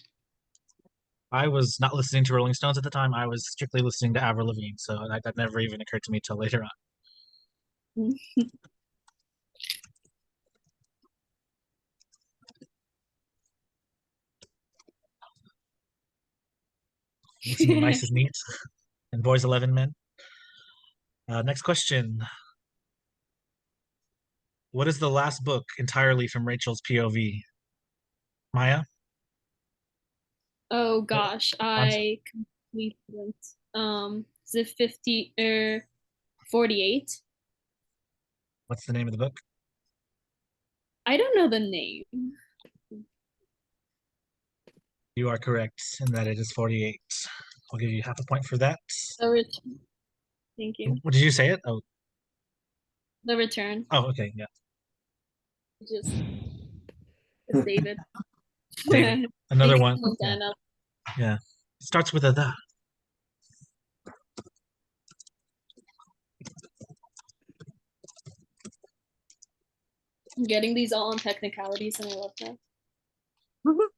I was not listening to Rolling Stones at the time. I was strictly listening to Avril Lavigne, so that never even occurred to me till later on. Mixing the nicest neat and boys 11 men. Next question. What is the last book entirely from Rachel's POV? Maya? Oh gosh, I completely went. Is it 50 or 48? What's the name of the book? I don't know the name. You are correct in that it is 48. I'll give you half a point for that. The Return. Thank you. What did you say it? Oh. The Return. Oh, okay, yeah. Just it's David. David. Another Thank one. you, Yeah. It starts with a the. I'm getting these all on technicalities and I love that. All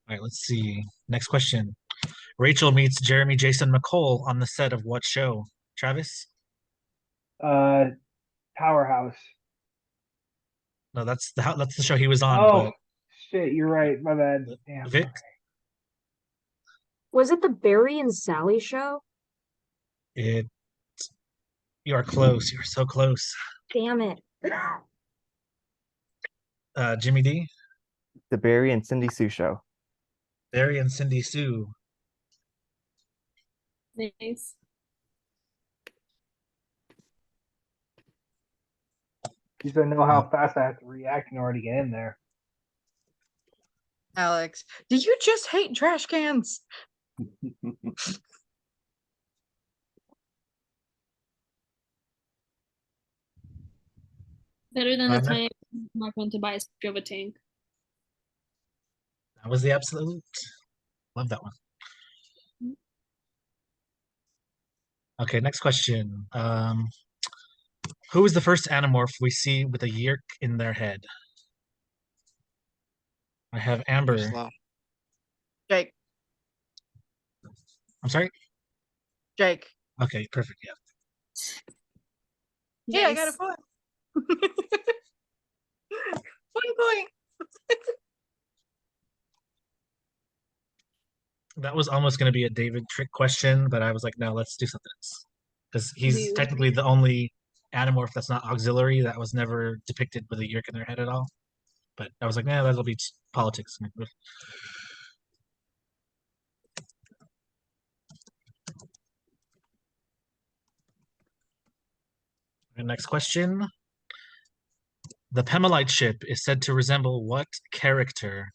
right, let's see. Next question. Rachel meets Jeremy Jason McCole on the set of what show? Travis? Powerhouse. No, that's the show he was on. Oh shit, you're right. My bad. Damn. Vic? Was it the Barry and Sally show? You are close. You're so close. Damn it. Jimmy D? The Barry and Cindy Sue show. Barry and Cindy Sue. Nice. You don't know how fast I have to react in order to get in there. Alex, do you just hate trash cans? Better than the Uh, time Mark went to buy a Strava tank. That was the absolute. Love that one. Okay, next question. Who is the first animorph we see with a yeerk in their head? I have Amber. Jake. I'm sorry? Jake. Okay, perfect. Yeah. Yeah, I got a point. 1 point. That was almost going to be a David trick question, but I was like, no, let's do something else. Because he's Dude. technically the only animorph that's not auxiliary that was never depicted with a yeerk in their head at all. But I was like, nah, that'll be politics. And next question. The Pemelite ship is said to resemble what character?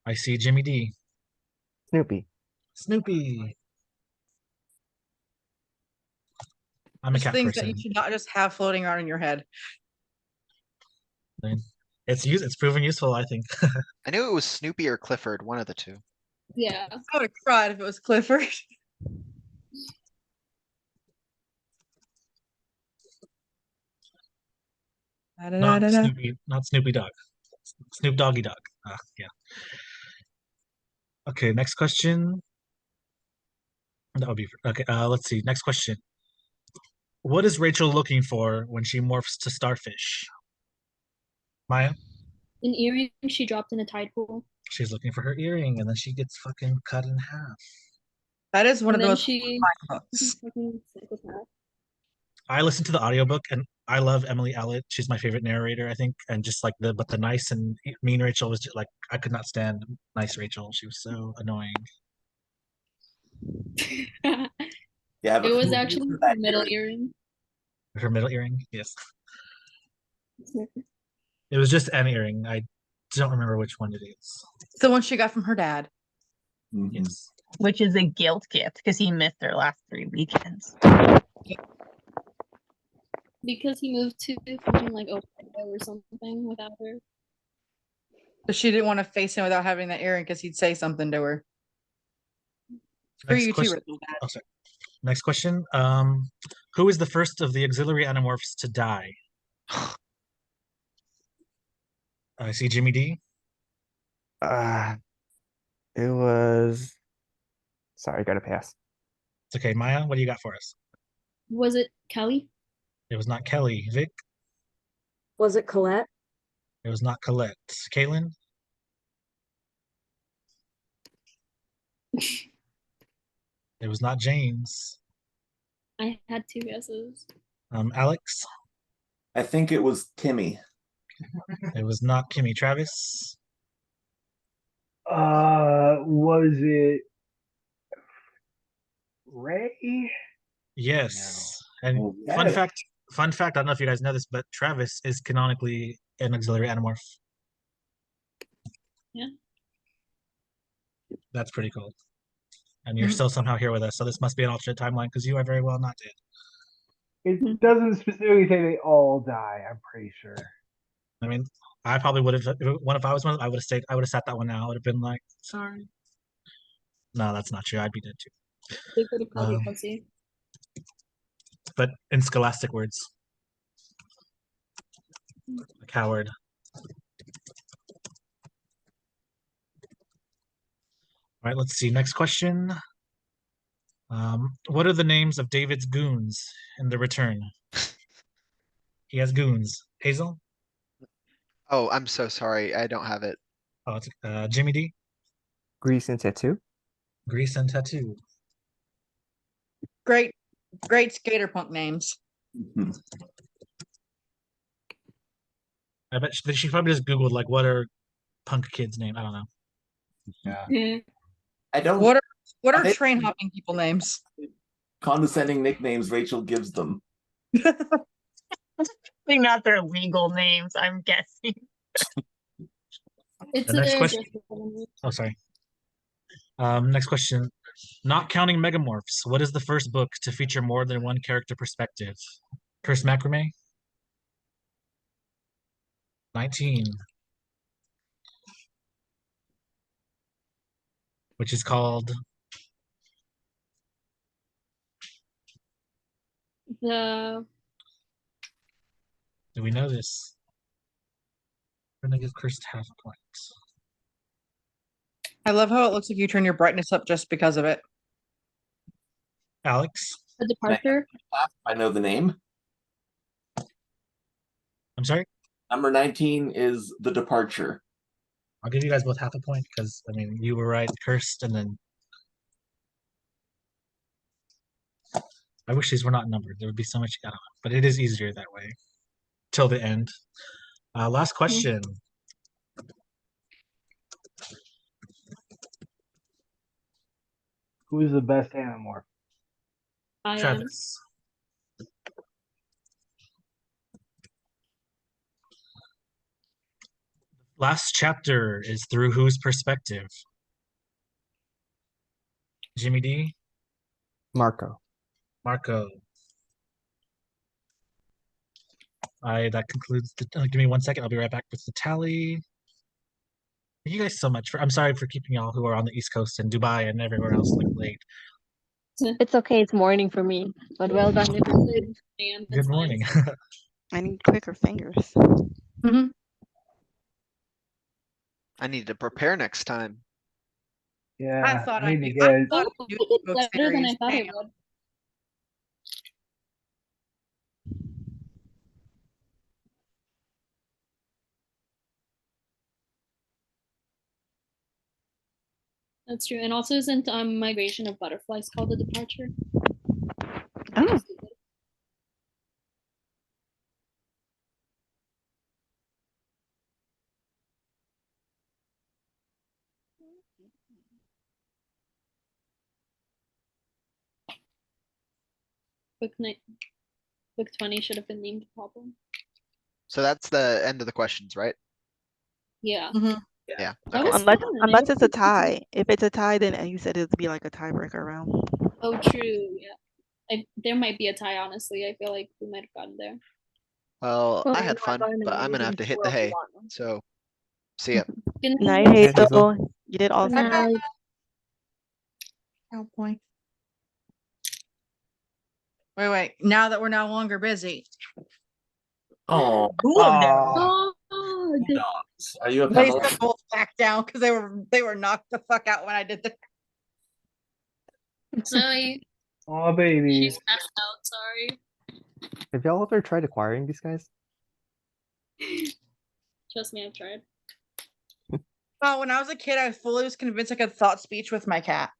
I see Jimmy D. Snoopy. Snoopy. I'm a There's cat things person. that you should not just have floating around in your head. It's proven useful, I think. I knew it was Snoopy or Clifford, one of the two. Yeah. I would have cried if it was Clifford. Not Snoopy, not Snoopy Dog. Snoop Doggy Dog. Yeah. Okay, next question. That would be okay. Let's see. Next question. What is Rachel looking for when she morphs to starfish? Maya? An earring she dropped in a tide pool. She's looking for her earring, and then she gets fucking cut in half. That is one And of then those she books. fucking psychopath. I listened to the audiobook, and I love Emily Allett. She's my favorite narrator, I think. And just like the nice and mean Rachel was just like, I could not stand nice Rachel. She was so annoying. Yeah, but It was who actually uses her that middle earring? earring. Her middle earring, yes. It was just an earring. I don't remember which one it is. The one she got from her dad. Yes. Which is a guilt gift because he missed their last 3 weekends. Because he moved to something like Ohio or something without her. But she didn't want to face him without having that earring because he'd say something to her. For you too, Rachel. Oh, sorry. Next question. Who is the first of the auxiliary animorphs to die? I see Jimmy D. It was. Sorry, gotta pass. It's okay. Maya, what do you got for us? Was it Kelly? It was not Kelly. Vic? Was it Colette? It was not Colette. Kaylin? It was not James. I had 2 guesses. Alex? I think it was Timmy. It was not Kimmy. Travis? Was it Ray? Yes. And Oh, fun yes. fact, I don't know if you guys know this, but Travis is canonically an auxiliary animorph. Yeah. That's pretty cool. And you're still somehow here with us, so this must be an alternate timeline because you are very well not dead. It doesn't specifically say they all die, I'm pretty sure. I mean, I probably would have. If I was one, I would have stayed. I would have sat that one out. I would have been like, sorry. No, that's not true. I'd be dead too. They could have called you pussy. But in scholastic words, a coward. All right, let's see. Next question. What are the names of David's goons in The Return? He has goons. Hazel? Oh, I'm so sorry. I don't have it. Oh, it's Jimmy D. Grease and Tattoo. Grease and Tattoo. Great skater punk names. I bet she probably just Googled like what are punk kids' name. I don't know. Yeah. I don't. What are they train hopping people names? condescending nicknames Rachel gives them? They're not their legal names, I'm guessing. It's The next their question. addressable. Oh, sorry. Next question. Not counting megamorphs, what is the first book to feature more than one character perspective? Cursed Macrame? 19. Which is called The Do we know this? I'm gonna give Cursed half a point. I love how it looks like you turn your brightness up just because of it. Alex? The Departure. I know the name. I'm sorry? Number 19 is The Departure. I'll give you guys both half a point because I mean you were right, Cursed, and then I wish these were not numbered. There would be so much you got on, but it is easier that way. Till the end. Last question. Who is the best animorph? I am. Travis. Last chapter is through whose perspective? Jimmy D? Marco. Marco. That concludes the give me 1 second. I'll be right back with the tally. Thank you guys so much I'm sorry for keeping y'all who are on the East Coast and Dubai and everywhere else like late. It's okay, it's morning for me, but well done. Good morning. I need quicker fingers. I need to prepare next time. Yeah, I thought I I need to knew. get. I thought I knew the book Better than I series. thought it Damn. would. That's true. And also isn't Migration of Butterflies called The Departure? Oh. Book 20 should have been named Problem. So that's the end of the questions, right? Yeah. Yeah. That Okay. was Unless fun. unless it's a tie. If it's a tie, then you said it'd be like a tiebreaker round. Oh, true. Yeah. There might be a tie, honestly. I feel like we might have gotten there. Well, Well, I I had know I fun, got but I'm gonna have to hit the hay. So, see ya. Night, Hazel. You did awesome. Oh boy. Wait. Now that we're no longer busy. Oh, Oh, dogs. Are you a They Pamela? set both back down because they were knocked the fuck out when I did that. Sorry. Oh, baby. She's passed out. Sorry. Have y'all ever tried acquiring these guys? Trust me, I've tried. Oh, when I was a kid, I fully was convinced I could thought speech with my cat.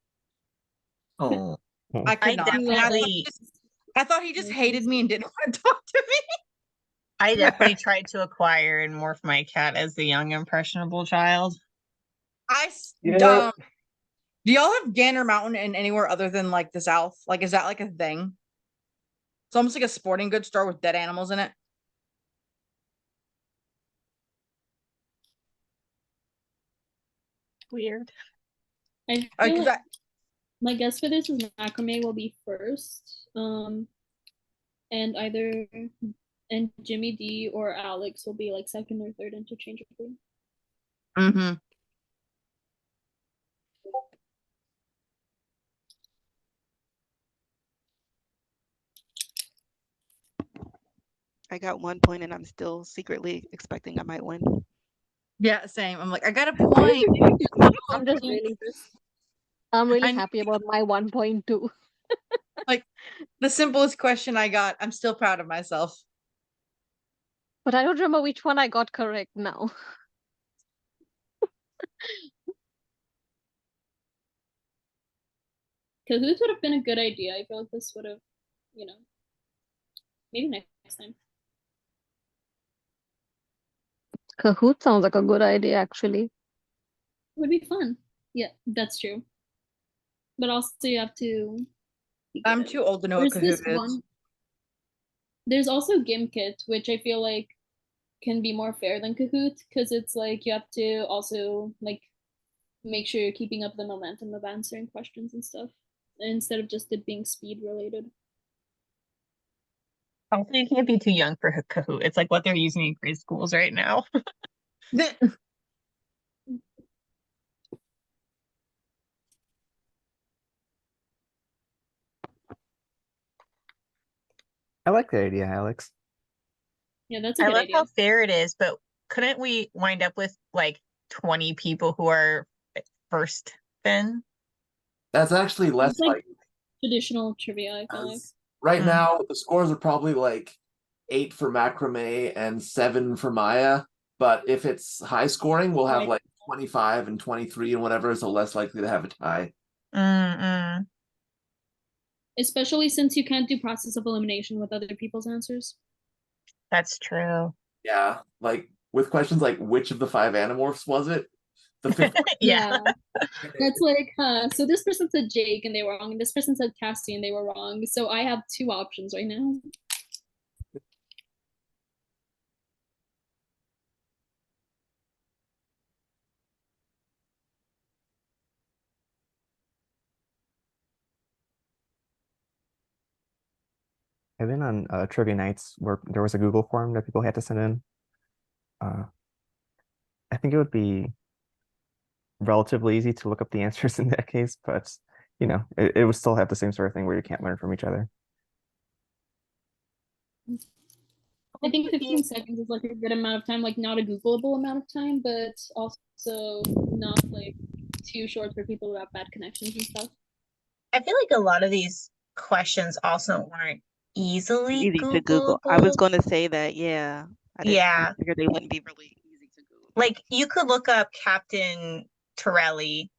Oh. I could I not. And I thought he just hated me and didn't want to talk to me. I definitely tried to acquire and morph my cat as the young impressionable child. Do y'all have Gander Mountain in anywhere other than like the South? Like, is that like a thing? It's almost like a sporting goods store with dead animals in it. Weird. I feel like my guess for this is Macrame will be first. And either Jimmy D or Alex will be like second or third interchangeably. Mm-hmm. I got 1 point and I'm still secretly expecting I might win. Yeah, same. I'm like, I got a point. I'm just really happy about my 1 point too. Like the simplest question I got. I'm still proud of myself. But I don't remember which one I got correct now. Cahoots would have been a good idea. I feel like this would have, maybe next time. Kahoot sounds like a good idea, actually. It would be fun. Yeah, that's true. But also you have to. I'm too old to know what There's Kahoot this is. one. There's also Gimkit, which I feel like can be more fair than Kahoot because it's like you have to also like make sure you're keeping up the momentum of answering questions and stuff instead of just it being speed related. Also, you can't be too young for Kahoot. It's like what they're using in grade schools right now. I like the idea, Alex. Yeah, that's a I good love idea. how fair it is, but couldn't we wind up with like 20 people who are first then? That's actually less It's like likely. traditional trivia, I feel like. Right now, the scores are probably like 8 for macrame and 7 for Maya. But if it's high scoring, we'll have Right. like 25 and 23 and whatever, so less likely to have a tie. Mm-mm. Especially since you can't do process of elimination with other people's answers. That's true. Yeah, like with questions like which of the 5 animorphs was it? The fifth one. Yeah. That's like, so this person said Jake and they were wrong, and this person said Cassie and they were wrong. So I have 2 options right now. I've been on trivia nights where there was a Google form that people had to send in. I think it would be relatively easy to look up the answers in that case, but you know, it would still have the same sort of thing where you can't learn from each other. I think 15 seconds is like a good amount of time, like not a Googleable amount of time, but also not like too short for people who have bad connections and stuff. I feel like a lot of these questions also aren't easily Easy to Google. I was going to say that, yeah. I figured they wouldn't be really easy to Google. Like you could look up Captain Torelli,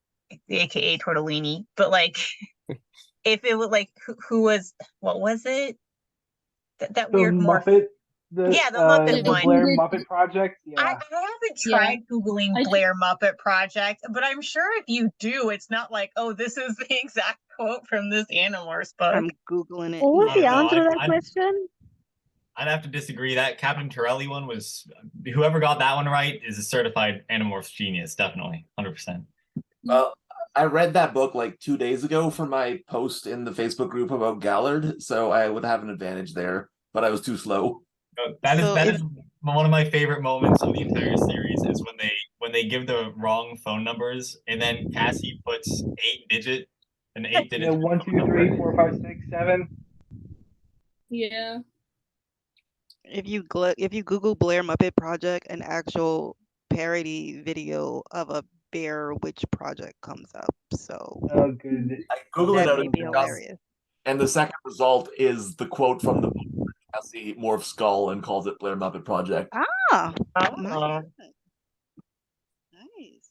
aka Tortellini, but like if it was like who was what was it? That The weird morph. Muppet, the Muppet the one. Blair Muppet Project. Yeah. I haven't tried Googling Blair Muppet Project, but I'm sure if you do, it's not like, oh, this is the exact quote from this Animorphs book. I'm Googling it. What was the No, answer to that I'd- question? I'd have to disagree. That Captain Torelli one was whoever got that one right is a certified Animorphs genius, definitely, 100%. I read that book like 2 days ago for my post in the Facebook group about Gallard, so I would have an advantage there, but I was too slow. That is one of my favorite moments of the entire series is when they give the wrong phone numbers and then Cassie puts 8-digit an 8-digit. Yeah, 1, 2, 3, 4, 5, 6, 7. Yeah. If you Google Blair Muppet Project, an actual parody video of a Bear Witch Project comes up. So oh, good. I Google it that out may of be curiosity, hilarious. and the second result is the quote from the book where Cassie morphs skull and calls it Blair Muppet Project. Ah, nice. Nice.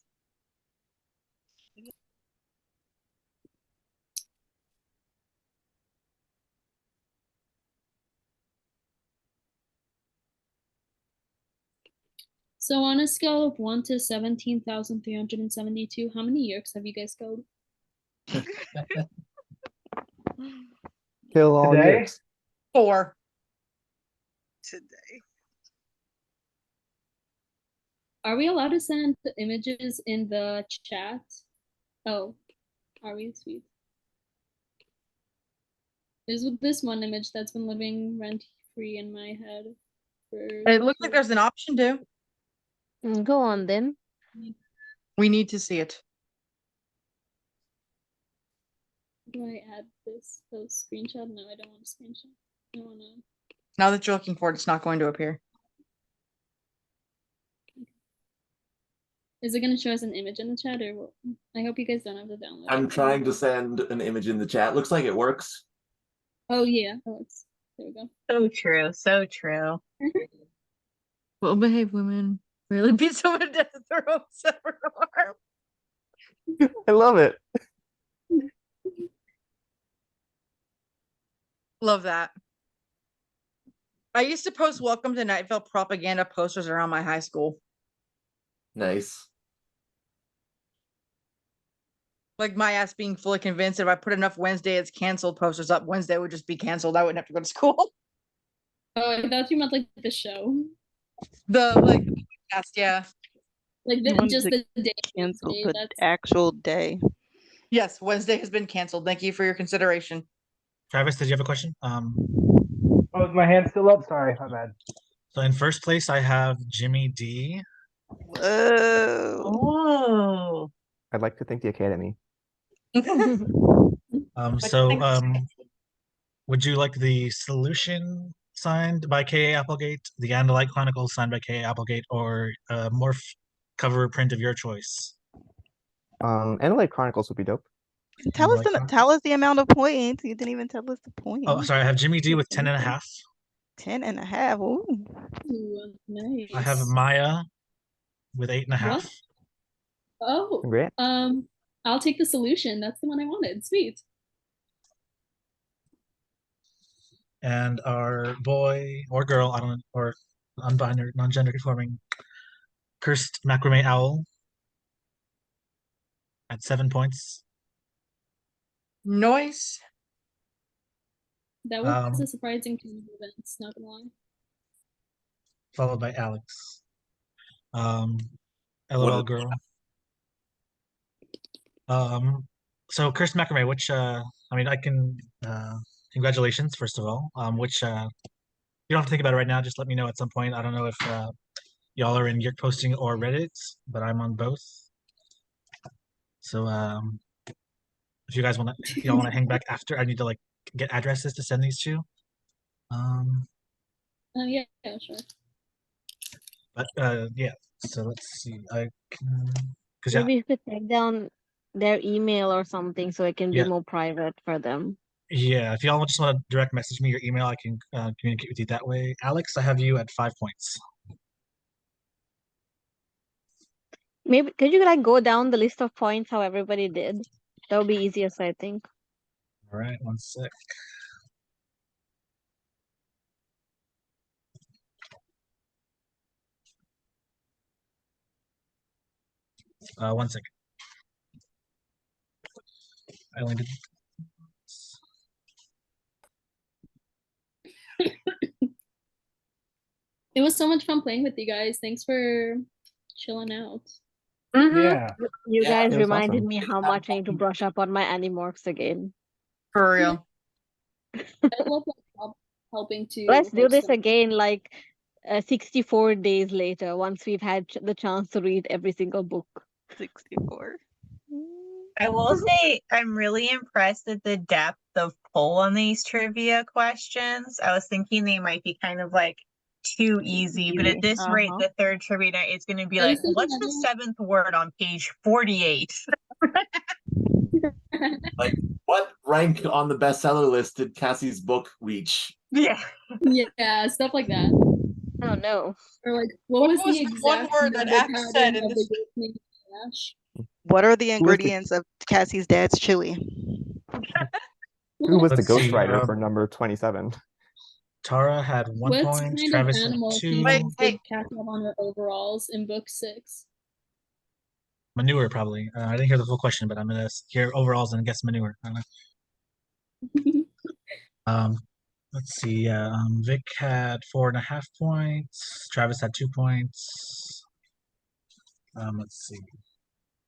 So on a scale of 1 to 17,372, how many yerks have you guys killed? Kill all Today? years. 4. Today. Are we allowed to send the images in the chat? Oh, are we? Sweet. There's this one image that's been living rent-free in my head for. It looks like there's an option to. Go on then. We need to see it. Do I add this screenshot? No, I don't want a screenshot. I want to. Now that you're looking for it, it's not going to appear. Is it going to show us an image in the chat or what? I hope you guys don't have to download. I'm trying to send an image in the chat. Looks like it works. Oh yeah, there we go. So true, so true. Well behaved women really beat someone to death with their own severed arm. I love it. Love that. I used to post welcome to Night Vale propaganda posters around my high school. Nice. Like my ass being fully convinced if I put enough Wednesday it's canceled posters up, Wednesday would just be canceled. I wouldn't have to go to school. Oh, I thought you meant like the show. The like podcast, yeah. Like You wanted just to the day. cancel Wednesday, the that's actual day. Yes, Wednesday has been canceled. Thank you for your consideration. Travis, did you have a question? Oh, is my hand still up? Sorry, my bad. So in first place, I have Jimmy D. Whoa. Oh. I'd like to thank the Academy. Would you like the solution signed by K.A. Applegate, the Andalite Chronicles signed by K.A. Applegate, or a morph cover print of your choice? Analyte Chronicles would be dope. Tell us the amount of points. You didn't even tell us the points. Oh, sorry, I have Jimmy D with 10.5. 10.5. Ooh. Ooh, nice. I have Maya with 8.5. What? Oh, Congrats. I'll take the solution. That's the one I wanted. Sweet. And our boy or girl, I don't know, or non-binary, non-gender conforming, Cursed Macrame Owl at 7 points. Noise. That was a surprising turn of events, not gonna lie. Followed by Alex. LOL girl. So Cursed Macrame, which I mean I can congratulations first of all. Which you don't have to think about it right now, just let me know at some point. I don't know if y'all are in Yerk posting or Reddit, but I'm on both. So if you guys want to, y'all want to hang back after, I need to like get addresses to send these to. Yeah, sure. But yeah. So let's see. I can, because Maybe you could take down their email or something so it can be Yeah. more private for them. Yeah, if y'all just want to direct message me your email, I can communicate with you that way. Alex, I have you at 5 points. Maybe could you like go down the list of points how everybody did? That would be easiest, I think. All right, 1 sec. One second. I only did. It was so much fun playing with you guys. Thanks for chilling out. Yeah. You Yeah, guys it was reminded awesome. me how much I need to brush up on my animorphs again. For real. I love helping to. Let's do host this them. again, like 64 days later, once we've had the chance to read every single book. 64. I will say I'm really impressed at the depth of pull on these trivia questions. I was thinking they might be kind of like too easy, but at this rate, the third trivia night is going to be I was like, thinking what's the seventh word on page 48? Like, what rank on the bestseller list did Cassie's book reach? Yeah. Yeah, stuff like that. Oh no. Or like, what was the exact one word that number Ash said pattern in of this? the name Ash? What are the was the- ingredients of Cassie's dad's chili? Who was the Let's see, ghostwriter for number 27? Tara had 1 What point. kind Travis of had animal 2. did Cassie have on her overalls in book 6? Manure, probably. I didn't hear the full question, but I'm gonna hear overalls and guess manure. I don't know. Let's see. Vic had 4.5 points. Travis had 2 points. Let's see.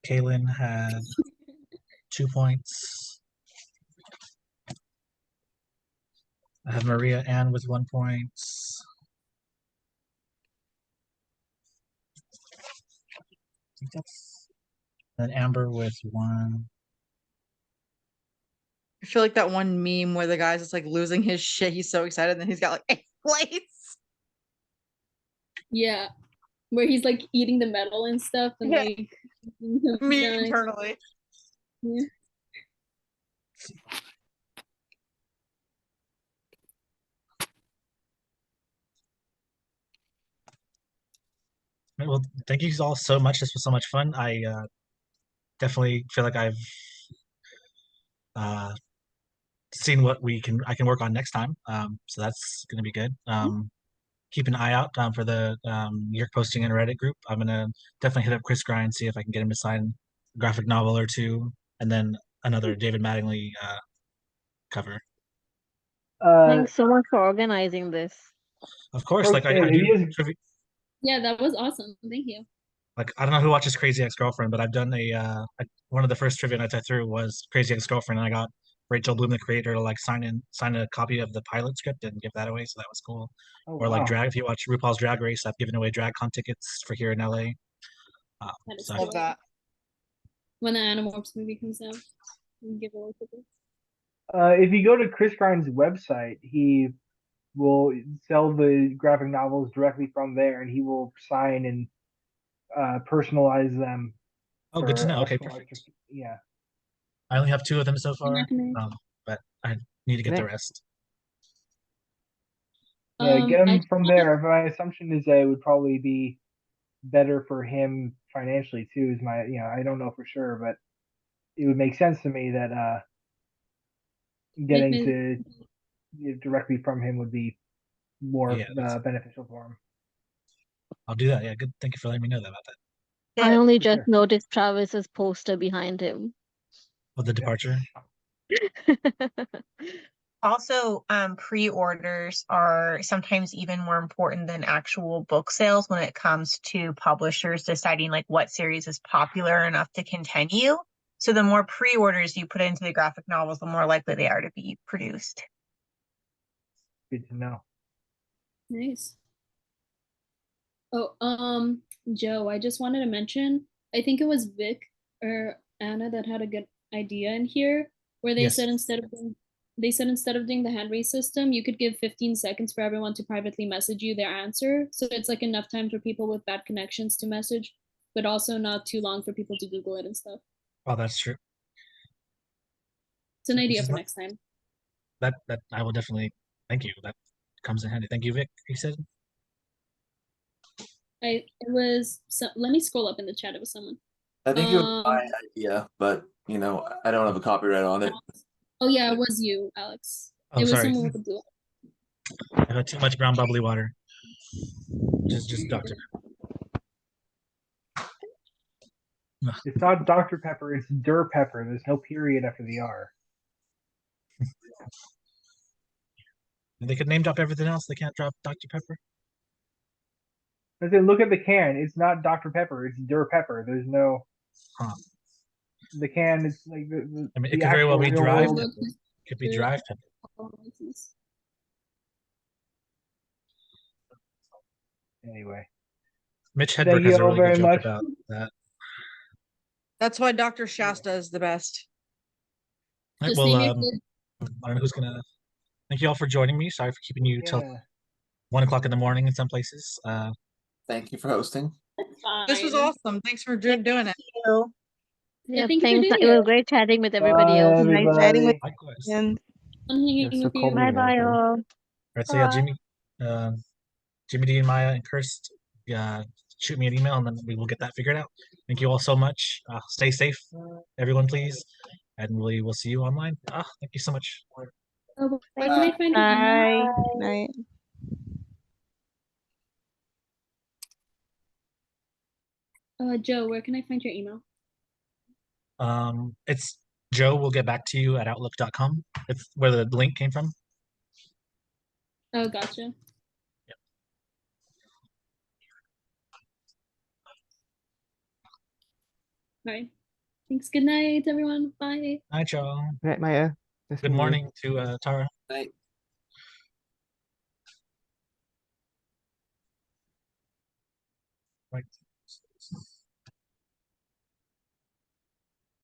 Kaylin had 2 points. I have Maria Ann with 1 point. I think that's. And Amber with 1. I feel like that one meme where the guy's just like losing his shit. He's so excited, and then he's got like 8 plates. Yeah, where he's like eating the metal and stuff, and Yeah. like Me nice. internally. Yeah. Well, thank you all so much. This was so much fun. I definitely feel like I've seen what I can work on next time. So that's going to be good. Keep an eye out for the Yerk posting and Reddit group. I'm gonna definitely hit up Chris Grind, see if I can get him to sign a graphic novel or 2. and then another David Mattingly cover. Thanks so much for organizing this. Of course, like I do trivia. Yeah, that was awesome. Thank you. Like I don't know who watches Crazy Ex-Girlfriend, but I've done one of the first trivia nights I threw was Crazy Ex-Girlfriend, and I got Rachel Bloom, the creator, to like sign a copy of the pilot script and give that away. So that was cool. Oh, or like wow. drag, if you watch RuPaul's Drag Race, I've given away DragCon tickets for here in LA. That is So Love that. When the Animorphs movie comes out, we give away tickets. If you go to Chris Grind's website, he will sell the graphic novels directly from there, and he will sign and personalize them. Oh, good to for know. Okay, small perfect. extra- Yeah. I only have 2 of them so far, recommend. but I need to get the Nick. rest. Yeah, get I him from there. My assumption is that it would probably be better for him financially too. Is my, I don't know for sure, but it would make sense to me that getting to directly from him would be more Yeah, beneficial for him. I'll do that. Yeah, good. Thank you for letting me know about that. I only For just sure. noticed Travis's poster behind him. Of the departure. Also, pre-orders are sometimes even more important than actual book sales when it comes to publishers deciding like what series is popular enough to continue. So the more pre-orders you put into the graphic novels, the more likely they are to be produced. Good to know. Nice. Oh, Joe, I just wanted to mention, I think it was Vic or Anna that had a good idea in here where they Yes. said instead of doing the hand raise system, you could give 15 seconds for everyone to privately message you their answer. So it's like enough time for people with bad connections to message, but also not too long for people to Google it and stuff. Oh, that's true. It's an idea is for not- next time. That I will definitely. Thank you. That comes in handy. Thank you, Vic. You said. Let me scroll up in the chat. It was someone. I think it was my idea, but I don't have a copyright on it. Oh yeah, it was you, Alex. Oh, It was sorry. someone with a blue. I had too much brown bubbly water. Just Dr. It's not Dr. Pepper, it's Der Pepper. There's no period after the R. They could name drop everything else. They can't drop Dr. Pepper. I said, look at the can. It's not Dr. Pepper. It's Der Pepper. There's no. Huh. The can. It's like I mean, the it could very well be actual drive world- pepper. It could be drive pepper. Anyway. Mitch Thank Hedberg you has a all really good very joke much. about that. That's why Dr. Shasta is the best. Right, Just well, name your I don't know who's gonna. Thank you all for joining me. Sorry for keeping you till Yeah. 1 o'clock in the morning in some places. Thank you for hosting. This was awesome. Thanks for doing it. Yeah, thank you for thanks. doing It was it. great chatting with everybody Bye, else. Nice chatting with everybody. you. And I'm hanging Yeah, so with call you. me Bye bye later. all. Right, so yeah, Bye. Jimmy D and Maya and Kirst, shoot me an email and then we will get that figured out. Thank you all so much. Stay safe, everyone, please, and we will see you online. Thank you so much. Oh, where can I find your email? Bye. Night. Joe, where can I find your email? It's Joe. We'll get back to you at outlook.com. It's where the link came from. Oh, gotcha. All right. Thanks. Good night, everyone. Bye. Night, y'all. Good night, Maya. Nice Good meeting you. morning to Tara. Night. Right.